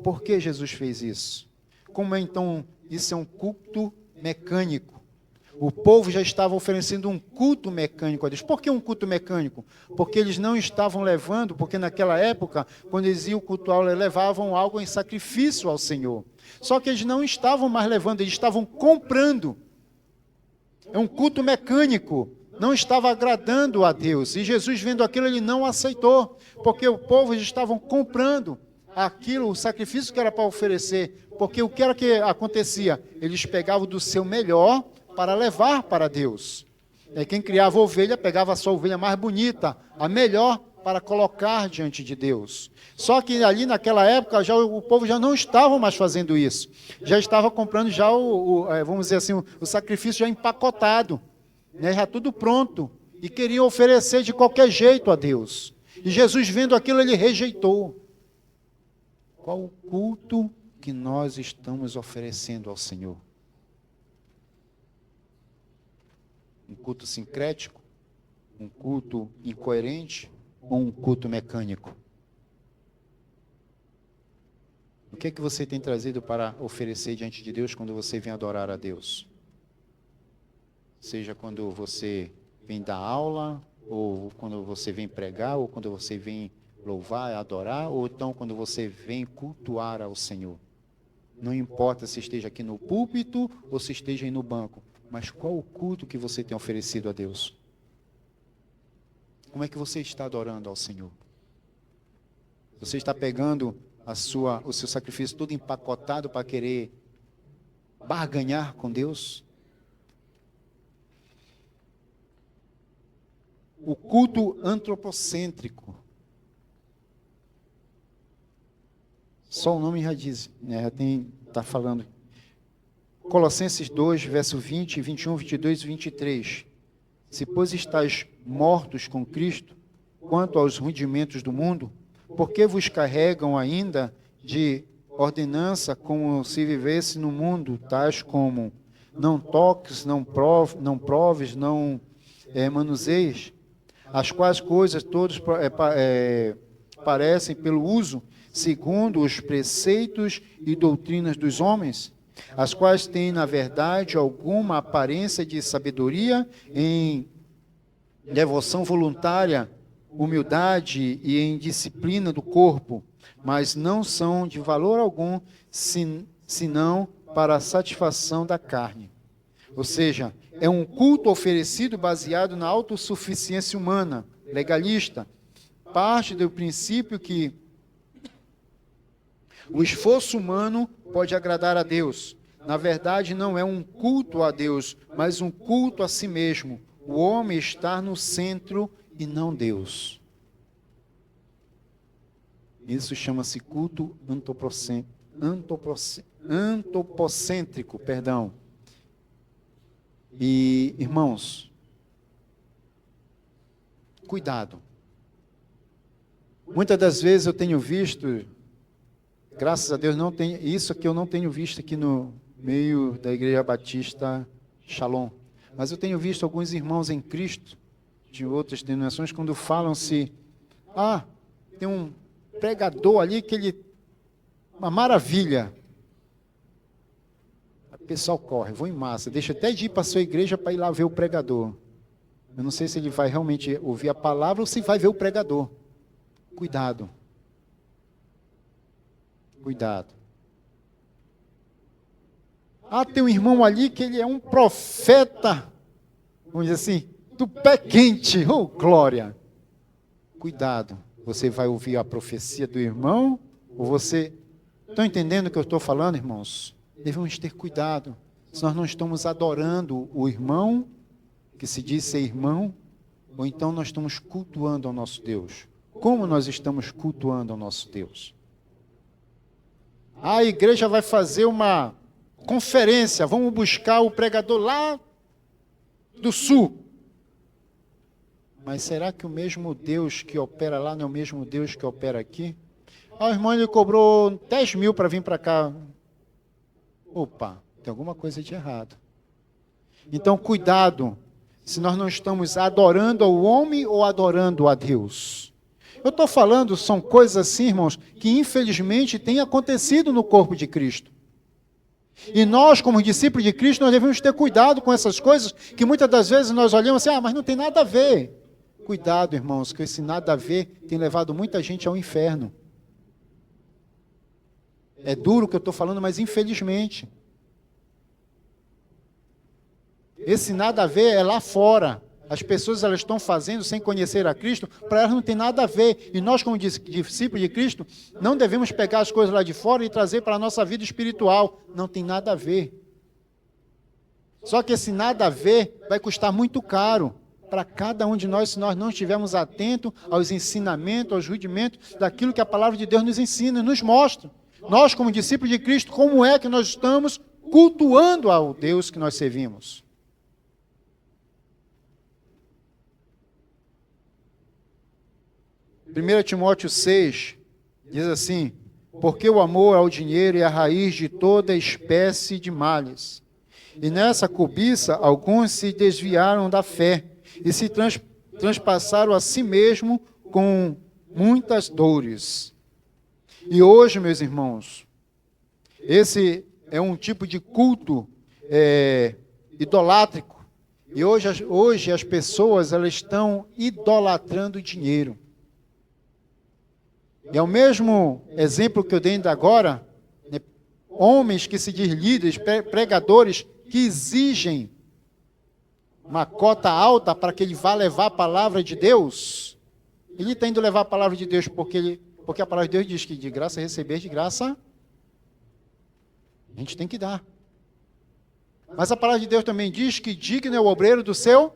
Por que Jesus fez isso? Como então isso é um culto mecânico? O povo já estava oferecendo um culto mecânico a Deus. Por que um culto mecânico? Porque eles não estavam levando, porque naquela época, quando eles iam cultuar, eles levavam algo em sacrifício ao Senhor. Só que eles não estavam mais levando, eles estavam comprando. É um culto mecânico. Não estava agradando a Deus. E Jesus, vendo aquilo, ele não aceitou. Porque o povo, eles estavam comprando aquilo, o sacrifício que era para oferecer. Porque o que era que acontecia? Eles pegavam do seu melhor para levar para Deus. Quem criava ovelha, pegava a sua ovelha mais bonita, a melhor, para colocar diante de Deus. Só que ali naquela época, o povo já não estava mais fazendo isso. Já estava comprando já vamos dizer assim, o sacrifício já empacotado, já tudo pronto. E queriam oferecer de qualquer jeito a Deus. E Jesus, vendo aquilo, ele rejeitou. Qual o culto que nós estamos oferecendo ao Senhor? Um culto sincrético? Um culto incoerente? Ou um culto mecânico? O que é que você tem trazido para oferecer diante de Deus quando você vem adorar a Deus? Seja quando você vem dar aula, ou quando você vem pregar, ou quando você vem louvar, adorar, ou então quando você vem cultuar ao Senhor. Não importa se esteja aqui no púlpito ou se esteja aí no banco, mas qual o culto que você tem oferecido a Deus? Como é que você está adorando ao Senhor? Você está pegando o seu sacrifício todo empacotado para querer barganhar com Deus? O culto antropocêntrico. Só o nome já diz, né? Está falando. Colossenses 2, verso 20, 21, 22 e 23. Se, pois, estáis mortos com Cristo, quanto aos rudimentos do mundo, por que vos carregam ainda de ordenança como se vivesse no mundo, tais como não toques, não proves, não manuseias, as quais coisas todos parecem pelo uso, segundo os preceitos e doutrinas dos homens, as quais têm, na verdade, alguma aparência de sabedoria em devoção voluntária, humildade e em disciplina do corpo, mas não são de valor algum, senão para a satisfação da carne. Ou seja, é um culto oferecido baseado na autossuficiência humana, legalista. Parte do princípio que o esforço humano pode agradar a Deus. Na verdade, não é um culto a Deus, mas um culto a si mesmo. O homem está no centro e não Deus. Isso chama-se culto antropocêntrico, perdão. E, irmãos, cuidado. Muitas das vezes eu tenho visto, graças a Deus, isso que eu não tenho visto aqui no meio da Igreja Batista Shalom. Mas eu tenho visto alguns irmãos em Cristo, de outras denominações, quando falam-se, tem um pregador ali que ele, uma maravilha. O pessoal corre, vou em massa, deixa até de ir para a sua igreja para ir lá ver o pregador. Eu não sei se ele vai realmente ouvir a palavra ou se vai ver o pregador. Cuidado. Cuidado. Tem um irmão ali que ele é um profeta, vamos dizer assim, do pé quente, glória. Cuidado, você vai ouvir a profecia do irmão, ou você... Estão entendendo o que eu estou falando, irmãos? Devemos ter cuidado, se nós não estamos adorando o irmão, que se diz ser irmão, ou então nós estamos cultuando ao nosso Deus. Como nós estamos cultuando ao nosso Deus? A igreja vai fazer uma conferência, vamos buscar o pregador lá do sul. Mas será que o mesmo Deus que opera lá não é o mesmo Deus que opera aqui? O irmão ele cobrou 10 mil para vir para cá. Opa, tem alguma coisa de errado. Então, cuidado, se nós não estamos adorando ao homem ou adorando a Deus. Eu estou falando, são coisas assim, irmãos, que infelizmente têm acontecido no corpo de Cristo. E nós, como discípulos de Cristo, nós devemos ter cuidado com essas coisas, que muitas das vezes nós olhamos assim, mas não tem nada a ver. Cuidado, irmãos, que esse nada a ver tem levado muita gente ao inferno. É duro o que eu estou falando, mas infelizmente. Esse nada a ver é lá fora. As pessoas elas estão fazendo sem conhecer a Cristo, para elas não tem nada a ver. E nós, como discípulos de Cristo, não devemos pegar as coisas lá de fora e trazer para a nossa vida espiritual. Não tem nada a ver. Só que esse nada a ver vai custar muito caro para cada um de nós, se nós não estivermos atentos aos ensinamentos, aos rudimentos daquilo que a palavra de Deus nos ensina e nos mostra. Nós, como discípulos de Cristo, como é que nós estamos cultuando ao Deus que nós servimos? 1 Timóteo 6 diz assim: porque o amor ao dinheiro é a raiz de toda espécie de males. E nessa cobiça, alguns se desviaram da fé e se transpassaram a si mesmo com muitas dores. E hoje, meus irmãos, esse é um tipo de culto idolátrico. E hoje as pessoas elas estão idolatrando dinheiro. E é o mesmo exemplo que eu dei ainda agora, né? Homens que se dizem líderes, pregadores, que exigem uma cota alta para que ele vá levar a palavra de Deus. Ele está indo levar a palavra de Deus porque a palavra de Deus diz que de graça receber, de graça a gente tem que dar. Mas a palavra de Deus também diz que digno é o obreiro do seu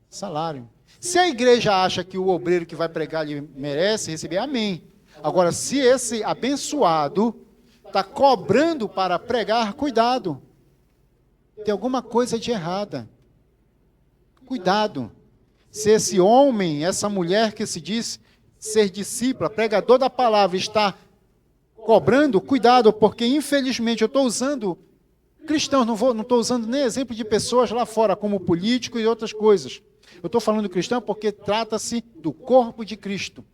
salário. Se a igreja acha que o obreiro que vai pregar ele merece receber, amém. Agora, se esse abençoado está cobrando para pregar, cuidado. Tem alguma coisa de errada. Cuidado. Se esse homem, essa mulher que se diz ser discípula, pregador da palavra, está cobrando, cuidado, porque infelizmente eu estou usando cristãos, não estou usando nem exemplo de pessoas lá fora, como políticos e outras coisas. Eu estou falando cristão porque trata-se do corpo de Cristo.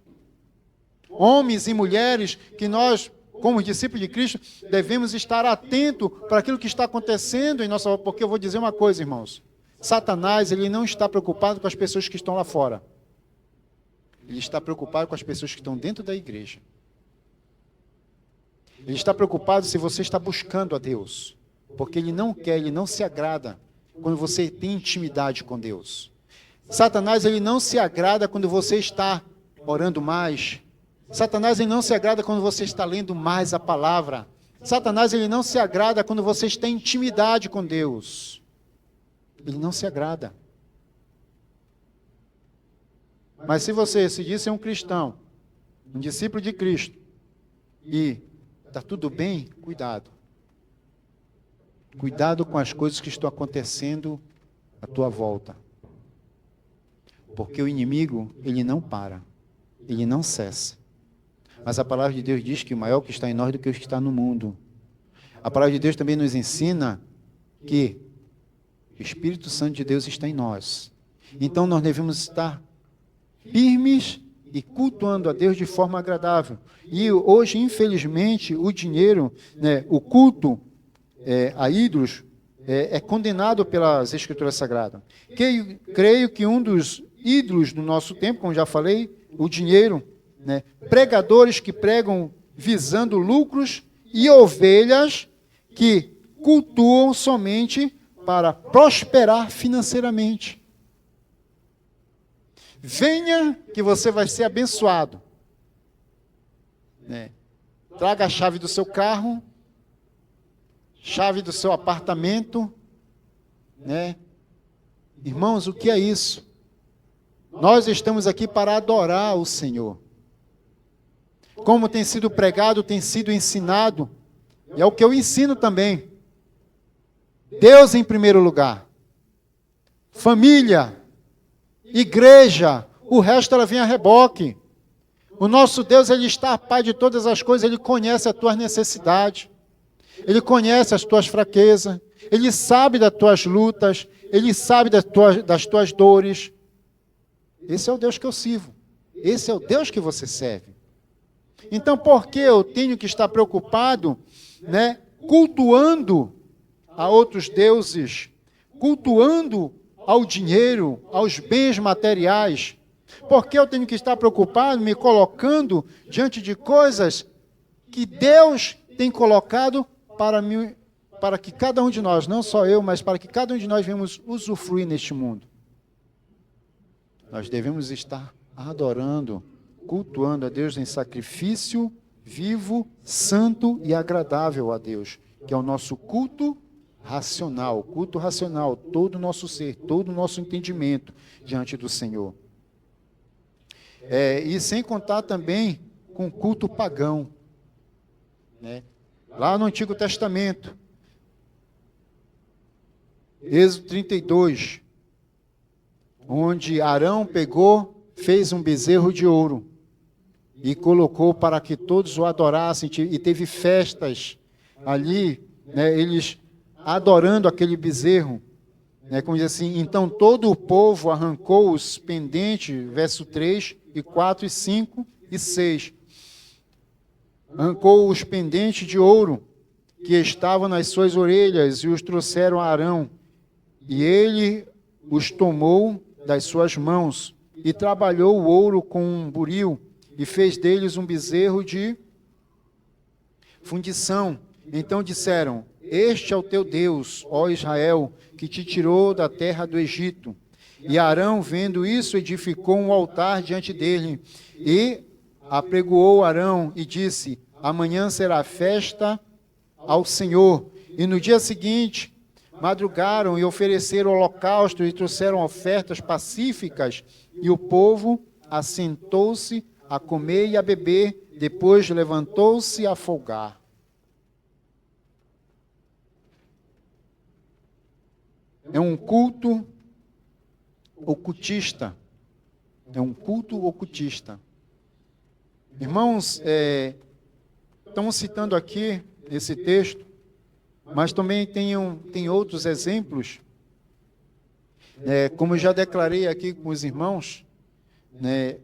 Homens e mulheres que nós, como discípulos de Cristo, devemos estar atentos para aquilo que está acontecendo em nossa volta. Porque eu vou dizer uma coisa, irmãos. Satanás, ele não está preocupado com as pessoas que estão lá fora. Ele está preocupado com as pessoas que estão dentro da igreja. Ele está preocupado se você está buscando a Deus. Porque ele não quer, ele não se agrada quando você tem intimidade com Deus. Satanás, ele não se agrada quando você está orando mais. Satanás, ele não se agrada quando você está lendo mais a palavra. Satanás, ele não se agrada quando você está em intimidade com Deus. Ele não se agrada. Mas se você se diz ser um cristão, um discípulo de Cristo, e está tudo bem, cuidado. Cuidado com as coisas que estão acontecendo à tua volta. Porque o inimigo, ele não para. Ele não cessa. Mas a palavra de Deus diz que o maior que está em nós do que o que está no mundo. A palavra de Deus também nos ensina que o Espírito Santo de Deus está em nós. Então nós devemos estar firmes e cultuando a Deus de forma agradável. E hoje, infelizmente, o dinheiro, né, o culto a ídolos é condenado pelas Escrituras Sagradas. Creio que um dos ídolos do nosso tempo, como já falei, o dinheiro, né? Pregadores que pregam visando lucros e ovelhas que cultuam somente para prosperar financeiramente. Venha que você vai ser abençoado. Né? Traga a chave do seu carro, chave do seu apartamento. Né? Irmãos, o que é isso? Nós estamos aqui para adorar o Senhor. Como tem sido pregado, tem sido ensinado, e é o que eu ensino também. Deus em primeiro lugar. Família, igreja, o resto ela vem a reboque. O nosso Deus, ele está a par de todas as coisas, ele conhece as tuas necessidades, ele conhece as tuas fraquezas, ele sabe das tuas lutas, ele sabe das tuas dores. Esse é o Deus que eu sirvo. Esse é o Deus que você serve. Então, por que eu tenho que estar preocupado, né, cultuando a outros deuses, cultuando ao dinheiro, aos bens materiais? Por que eu tenho que estar preocupado, me colocando diante de coisas que Deus tem colocado para mim, para que cada um de nós, não só eu, mas para que cada um de nós venhamos usufruir neste mundo? Nós devemos estar adorando, cultuando a Deus em sacrifício vivo, santo e agradável a Deus, que é o nosso culto racional, todo o nosso ser, todo o nosso entendimento diante do Senhor. E sem contar também com o culto pagão, né? Lá no Antigo Testamento, Êxodo 32, onde Arão fez um bezerro de ouro e colocou para que todos o adorassem, e teve festas ali, né, eles adorando aquele bezerro, né, como diz assim, então todo o povo arrancou os pendentes, verso 3, e 4, e 5, e 6, arrancou os pendentes de ouro que estavam nas suas orelhas e os trouxeram a Arão, e ele os tomou das suas mãos e trabalhou o ouro com um buril e fez deles um bezerro de fundição. Então disseram: este é o teu Deus, ó Israel, que te tirou da terra do Egito. E Arão, vendo isso, edificou um altar diante dele e apregoou Arão e disse: amanhã será festa ao Senhor. E no dia seguinte madrugaram e ofereceram holocausto e trouxeram ofertas pacíficas, e o povo assentou-se a comer e a beber, depois levantou-se a folgar. É um culto ocultista. É um culto ocultista. Irmãos, estamos citando aqui esse texto, mas também tem outros exemplos. Como eu já declarei aqui com os irmãos, né,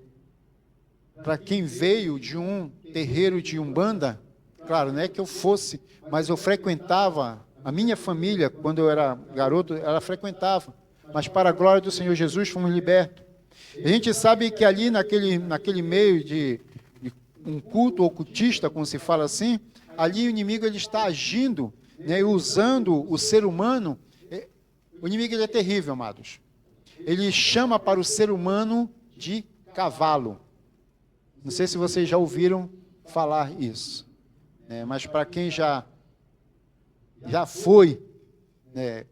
para quem veio de um terreiro de Umbanda, claro, não é que eu fosse, mas eu frequentava, a minha família, quando eu era garoto, ela frequentava, mas para a glória do Senhor Jesus fomos libertos. A gente sabe que ali naquele meio de um culto ocultista, como se fala assim, ali o inimigo ele está agindo, né, usando o ser humano. O inimigo ele é terrível, amados. Ele chama para o ser humano de cavalo. Não sei se vocês já ouviram falar isso, né, mas para quem já foi, né,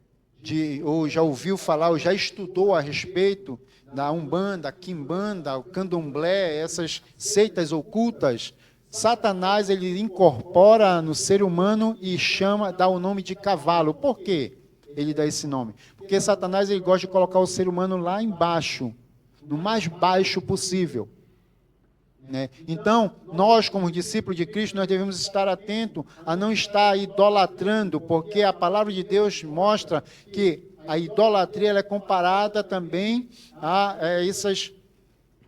ou já ouviu falar, ou já estudou a respeito da Umbanda, Quimbanda, o Candomblé, essas seitas ocultas, Satanás ele incorpora no ser humano e dá o nome de cavalo. Por quê ele dá esse nome? Porque Satanás ele gosta de colocar o ser humano lá embaixo, no mais baixo possível, né? Então, nós como discípulos de Cristo, nós devemos estar atentos a não estar idolatrando, porque a palavra de Deus mostra que a idolatria ela é comparada também a essas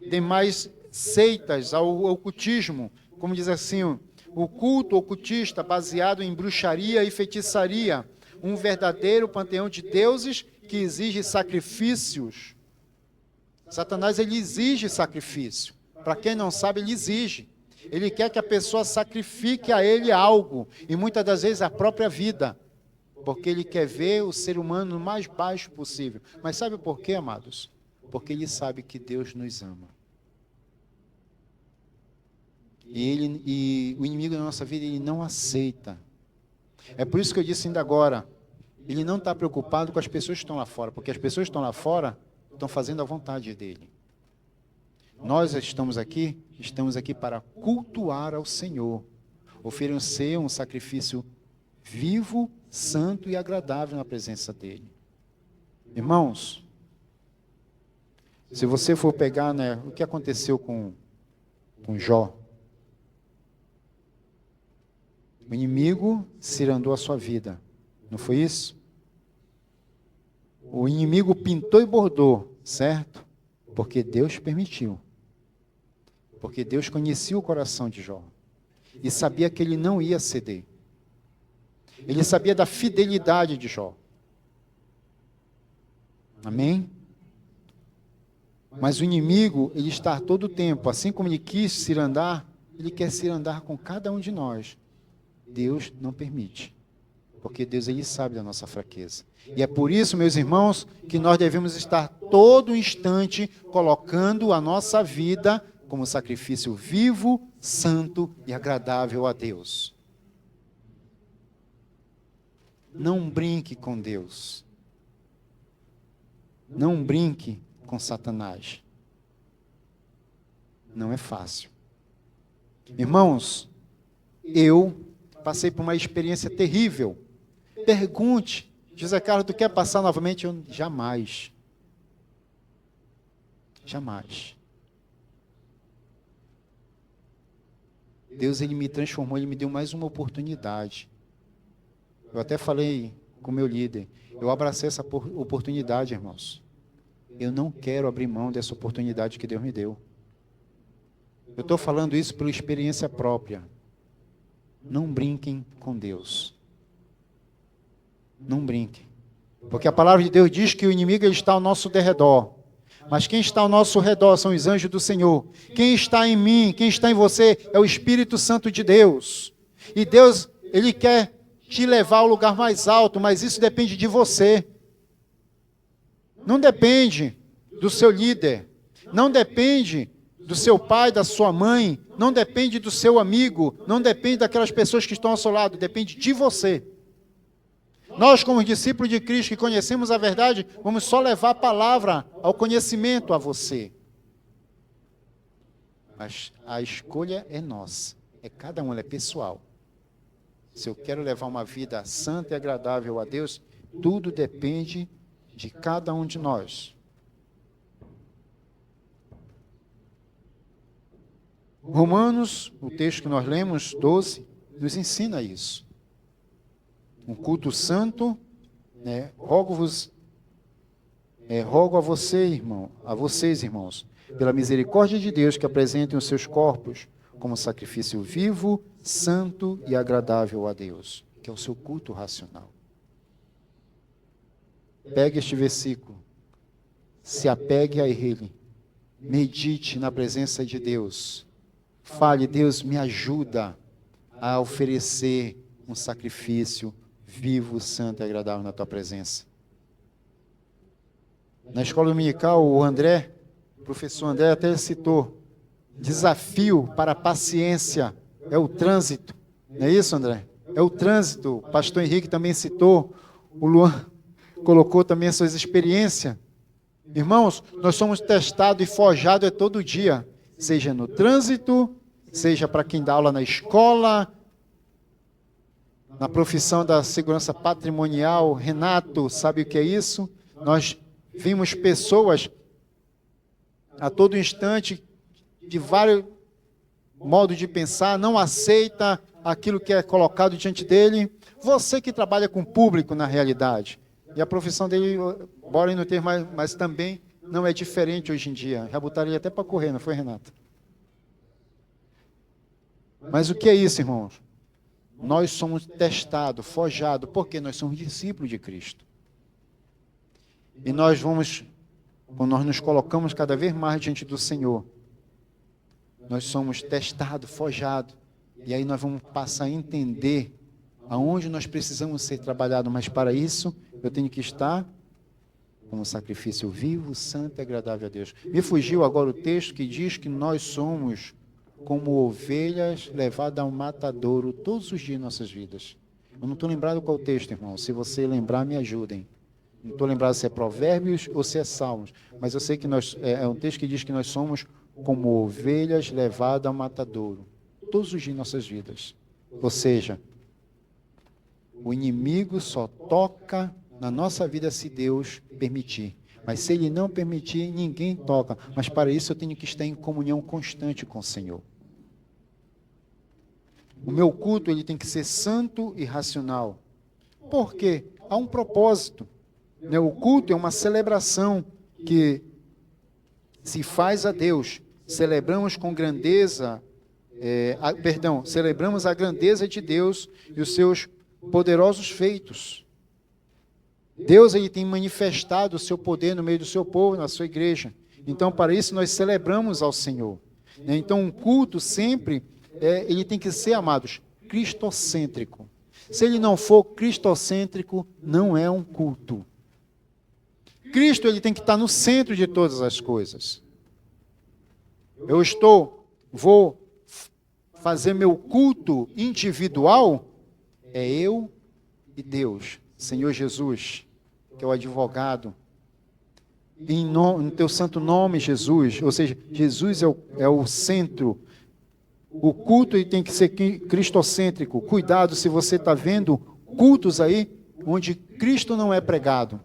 demais seitas, ao ocultismo. Como diz assim, o culto ocultista baseado em bruxaria e feitiçaria, um verdadeiro panteão de deuses que exige sacrifícios. Satanás ele exige sacrifício. Para quem não sabe, ele exige. Ele quer que a pessoa sacrifique a ele algo, e muitas das vezes a própria vida, porque ele quer ver o ser humano no mais baixo possível. Mas sabe por quê, amados? Porque ele sabe que Deus nos ama. E o inimigo da nossa vida, ele não aceita. É por isso que eu disse ainda agora, ele não está preocupado com as pessoas que estão lá fora, porque as pessoas que estão lá fora estão fazendo a vontade dele. Nós estamos aqui para cultuar ao Senhor, oferecer um sacrifício vivo, santo e agradável na presença dele. Irmãos, se você for pegar, né, o que aconteceu com Jó, o inimigo cirandou a sua vida, não foi isso? O inimigo pintou e bordou, certo? Porque Deus permitiu. Porque Deus conhecia o coração de Jó e sabia que ele não ia ceder. Ele sabia da fidelidade de Jó. Amém? Mas o inimigo, ele está todo o tempo, assim como ele quis cirandar, ele quer cirandar com cada um de nós. Deus não permite, porque Deus, ele sabe da nossa fraqueza. E é por isso, meus irmãos, que nós devemos estar todo instante colocando a nossa vida como sacrifício vivo, santo e agradável a Deus. Não brinque com Deus. Não brinque com Satanás. Não é fácil. Irmãos, eu passei por uma experiência terrível. Pergunte, José Carlos, tu quer passar novamente? Eu, jamais. Jamais. Deus, ele me transformou, ele me deu mais uma oportunidade. Eu até falei com o meu líder, eu abracei essa oportunidade, irmãos. Eu não quero abrir mão dessa oportunidade que Deus me deu. Eu estou falando isso por experiência própria. Não brinquem com Deus. Não brinquem. Porque a palavra de Deus diz que o inimigo, ele está ao nosso derredor. Mas quem está ao nosso redor são os anjos do Senhor. Quem está em mim, quem está em você, é o Espírito Santo de Deus. E Deus, ele quer te levar ao lugar mais alto, mas isso depende de você. Não depende do seu líder. Não depende do seu pai, da sua mãe. Não depende do seu amigo. Não depende daquelas pessoas que estão ao seu lado. Depende de você. Nós, como discípulos de Cristo que conhecemos a verdade, vamos só levar a palavra ao conhecimento a você. Mas a escolha é nossa. É cada um, ela é pessoal. Se eu quero levar uma vida santa e agradável a Deus, tudo depende de cada um de nós. Romanos, o texto que nós lemos, 12, nos ensina isso. Um culto santo, né? Rogo a vocês, irmãos, pela misericórdia de Deus, que apresentem os seus corpos como sacrifício vivo, santo e agradável a Deus, que é o seu culto racional. Pegue este versículo, se apegue a ele, medite na presença de Deus, fale, Deus, me ajuda a oferecer um sacrifício vivo, santo e agradável na tua presença. Na escola dominical, o professor André até citou, desafio para a paciência é o trânsito. Não é isso, André? É o trânsito. O pastor Henrique também citou, o Luan colocou também as suas experiências. Irmãos, nós somos testados e forjados todo dia, seja no trânsito, seja para quem dá aula na escola, na profissão da segurança patrimonial. Renato sabe o que é isso? Nós vimos pessoas a todo instante de vários modos de pensar, não aceita aquilo que é colocado diante dele. Você que trabalha com público na realidade, e a profissão dele, embora ele não tenha mais, mas também não é diferente hoje em dia. Já botaram ele até para correr, não foi, Renato? Mas o que é isso, irmãos? Nós somos testados, forjados, porque nós somos discípulos de Cristo. E nós vamos, quando nós nos colocamos cada vez mais diante do Senhor, nós somos testados, forjados, e aí nós vamos passar a entender aonde nós precisamos ser trabalhados, mas para isso eu tenho que estar como sacrifício vivo, santo e agradável a Deus. Me fugiu agora o texto que diz que nós somos como ovelhas levadas ao matadouro todos os dias de nossas vidas. Eu não estou lembrado qual o texto, irmão. Se você lembrar, me ajudem. Não estou lembrado se é Provérbios ou se é Salmos, mas eu sei que é um texto que diz que nós somos como ovelhas levadas ao matadouro todos os dias de nossas vidas. Ou seja, o inimigo só toca na nossa vida se Deus permitir. Mas se Ele não permitir, ninguém toca. Mas para isso eu tenho que estar em comunhão constante com o Senhor. O meu culto, ele tem que ser santo e racional. Por quê? Há um propósito. O culto é uma celebração que se faz a Deus, celebramos com grandeza, celebramos a grandeza de Deus e os seus poderosos feitos. Deus ele tem manifestado o seu poder no meio do seu povo, na sua igreja. Então, para isso, nós celebramos ao Senhor. Então, um culto sempre, ele tem que ser, amados, cristocêntrico. Se ele não for cristocêntrico, não é um culto. Cristo ele tem que estar no centro de todas as coisas. Vou fazer meu culto individual, é eu e Deus, Senhor Jesus, que é o advogado, em teu santo nome, Jesus, ou seja, Jesus é o centro. O culto ele tem que ser cristocêntrico. Cuidado se você está vendo cultos aí, onde Cristo não é pregado,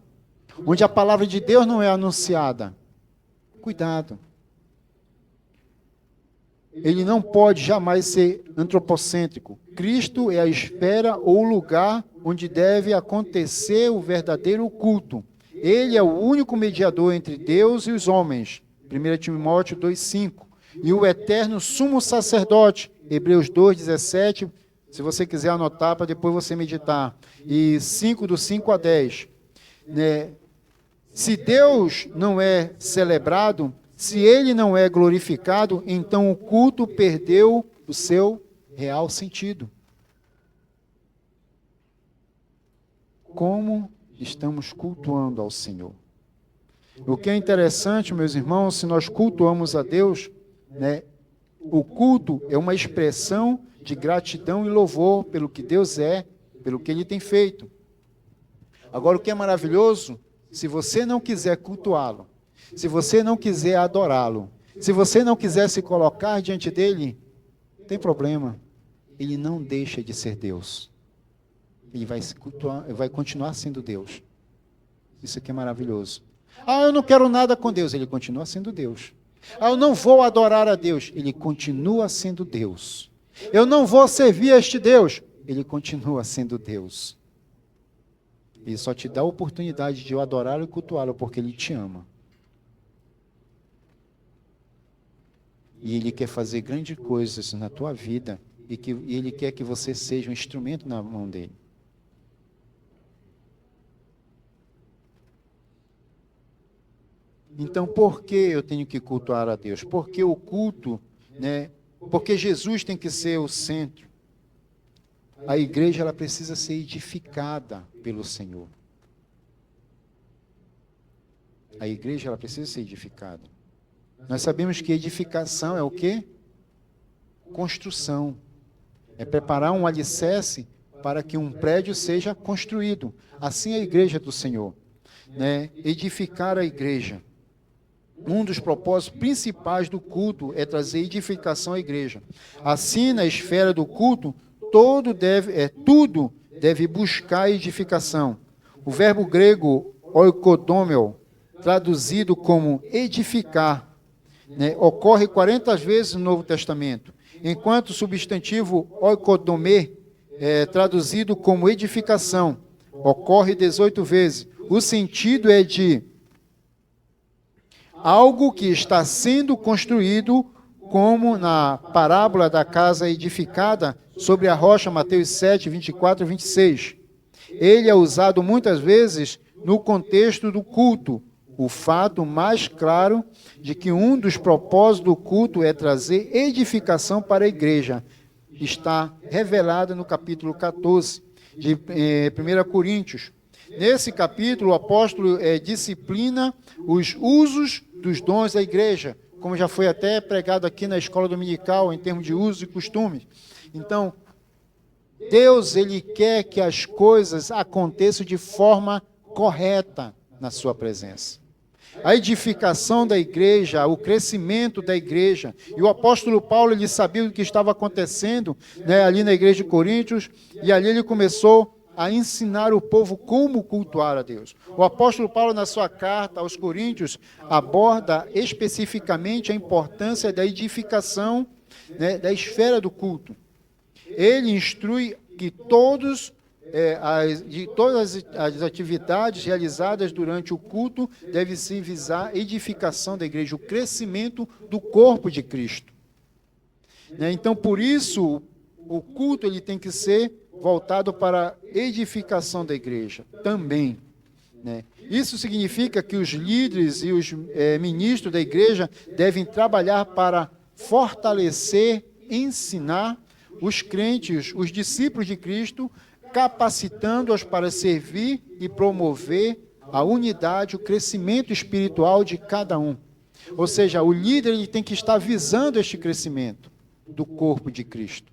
onde a palavra de Deus não é anunciada. Cuidado. Ele não pode jamais ser antropocêntrico. Cristo é a esfera ou lugar onde deve acontecer o verdadeiro culto. Ele é o único mediador entre Deus e os homens. 1 Timóteo 2,5. E o eterno sumo sacerdote. Hebreus 2,17. Se você quiser anotar para depois você meditar. E 5, do 5 a 10. Se Deus não é celebrado, se ele não é glorificado, então o culto perdeu o seu real sentido. Como estamos cultuando ao Senhor? O que é interessante, meus irmãos, se nós cultuamos a Deus, o culto é uma expressão de gratidão e louvor pelo que Deus é, pelo que Ele tem feito. Agora, o que é maravilhoso, se você não quiser cultuá-lo, se você não quiser adorá-lo, se você não quiser se colocar diante dele, não tem problema. Ele não deixa de ser Deus. Ele vai se cultuar, vai continuar sendo Deus. Isso aqui é maravilhoso. Eu não quero nada com Deus. Ele continua sendo Deus. Eu não vou adorar a Deus. Ele continua sendo Deus. Eu não vou servir a este Deus. Ele continua sendo Deus. Ele só te dá a oportunidade de eu adorá-lo e cultuá-lo porque Ele te ama. E Ele quer fazer grandes coisas na tua vida e Ele quer que você seja um instrumento na mão dEle. Então, por que eu tenho que cultuar a Deus? Porque o culto, porque Jesus tem que ser o centro. A igreja ela precisa ser edificada pelo Senhor. A igreja ela precisa ser edificada. Nós sabemos que edificação é o quê? Construção. É preparar um alicerce para que um prédio seja construído. Assim é a igreja do Senhor. Edificar a igreja. Um dos propósitos principais do culto é trazer edificação à igreja. Assim, na esfera do culto, tudo deve buscar edificação. O verbo grego oikodomel, traduzido como edificar, ocorre 40 vezes no Novo Testamento, enquanto o substantivo oikodomê, traduzido como edificação, ocorre 18 vezes. O sentido é de algo que está sendo construído, como na parábola da casa edificada sobre a rocha, Mateus 7, 24 e 26. Ele é usado muitas vezes no contexto do culto, o fato mais claro de que um dos propósitos do culto é trazer edificação para a igreja. Está revelado no capítulo 14 de 1 Coríntios. Nesse capítulo, o apóstolo disciplina os usos dos dons da igreja, como já foi até pregado aqui na escola dominical, em termos de usos e costumes. Então, Deus, Ele quer que as coisas aconteçam de forma correta na sua presença. A edificação da igreja, o crescimento da igreja. E o apóstolo Paulo, ele sabia o que estava acontecendo, ali na igreja de Coríntios, e ali ele começou a ensinar o povo como cultuar a Deus. O apóstolo Paulo, na sua carta aos Coríntios, aborda especificamente a importância da edificação, da esfera do culto. Ele instrui que todos de todas as atividades realizadas durante o culto deve se visar a edificação da igreja, o crescimento do corpo de Cristo. Então, por isso, o culto ele tem que ser voltado para a edificação da igreja também. Isso significa que os líderes e os ministros da igreja devem trabalhar para fortalecer, ensinar os crentes, os discípulos de Cristo, capacitando-os para servir e promover a unidade, o crescimento espiritual de cada um. Ou seja, o líder ele tem que estar visando este crescimento do corpo de Cristo.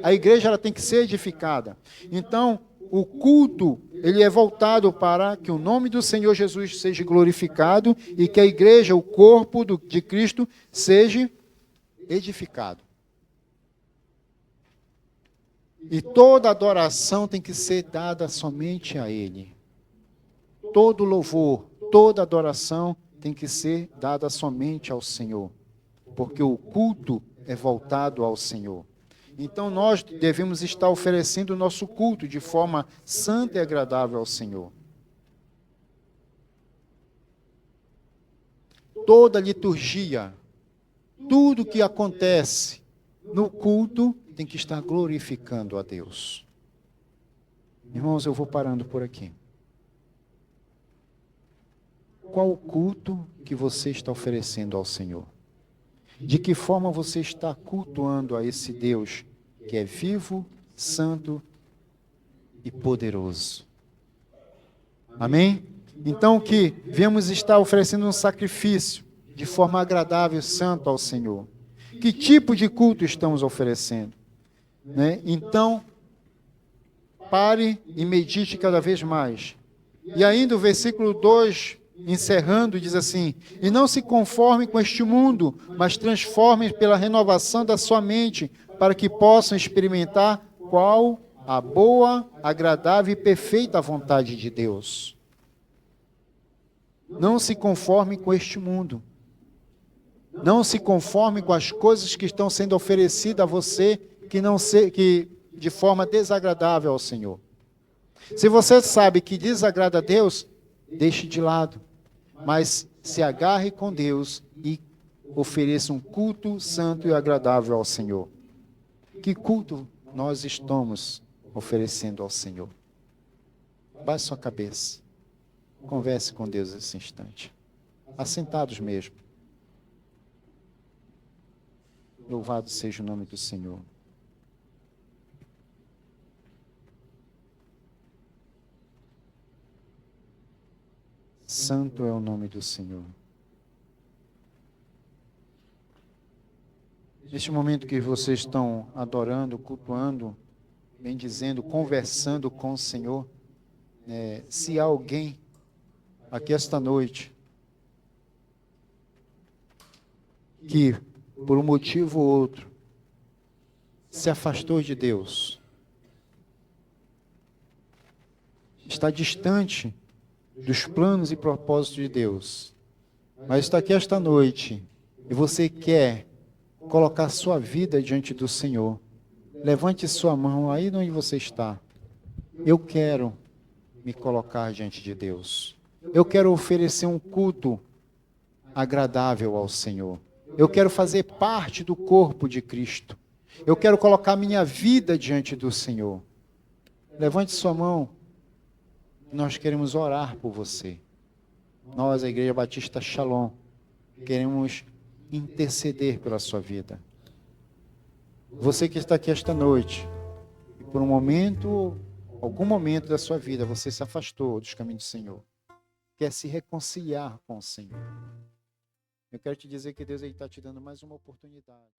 A igreja ela tem que ser edificada. Então, o culto ele é voltado para que o nome do Senhor Jesus seja glorificado e que a igreja, o corpo de Cristo, seja edificado. E toda adoração tem que ser dada somente a Ele. Todo louvor, toda adoração tem que ser dada somente ao Senhor. Porque o culto é voltado ao Senhor. Então nós devemos estar oferecendo o nosso culto de forma santa e agradável ao Senhor. Toda liturgia, tudo que acontece no culto tem que estar glorificando a Deus. Irmãos, eu vou parando por aqui. Qual o culto que você está oferecendo ao Senhor? De que forma você está cultuando a esse Deus que é vivo, santo e poderoso? Amém? Então que venhamos estar oferecendo um sacrifício de forma agradável e santa ao Senhor. Que tipo de culto estamos oferecendo? Então, pare e medite cada vez mais. E ainda o versículo 2, encerrando, diz assim: e não se conforme com este mundo, mas transforme pela renovação da sua mente, para que possam experimentar qual a boa, agradável e perfeita vontade de Deus. Não se conforme com este mundo. Não se conforme com as coisas que estão sendo oferecidas a você, que de forma desagradável ao Senhor. Se você sabe que desagrada a Deus, deixe de lado. Mas se agarre com Deus e ofereça um culto santo e agradável ao Senhor. Que culto nós estamos oferecendo ao Senhor? Baixe sua cabeça. Converse com Deus nesse instante. Assentados mesmo. Louvado seja o nome do Senhor. Santo é o nome do Senhor. Neste momento que vocês estão adorando, cultuando, bendizendo, conversando com o Senhor, se há alguém aqui esta noite que, por um motivo ou outro, se afastou de Deus, está distante dos planos e propósitos de Deus, mas está aqui esta noite e você quer colocar sua vida diante do Senhor, levante sua mão aí onde você está. Eu quero me colocar diante de Deus. Eu quero oferecer um culto agradável ao Senhor. Eu quero fazer parte do corpo de Cristo. Eu quero colocar minha vida diante do Senhor. Levante sua mão. Nós queremos orar por você. Nós, a Igreja Batista Shalom, queremos interceder pela sua vida. Você que está aqui esta noite, e por um momento, algum momento da sua vida, você se afastou dos caminhos do Senhor, quer se reconciliar com o Senhor. Eu quero te dizer que Deus está te dando mais uma oportunidade.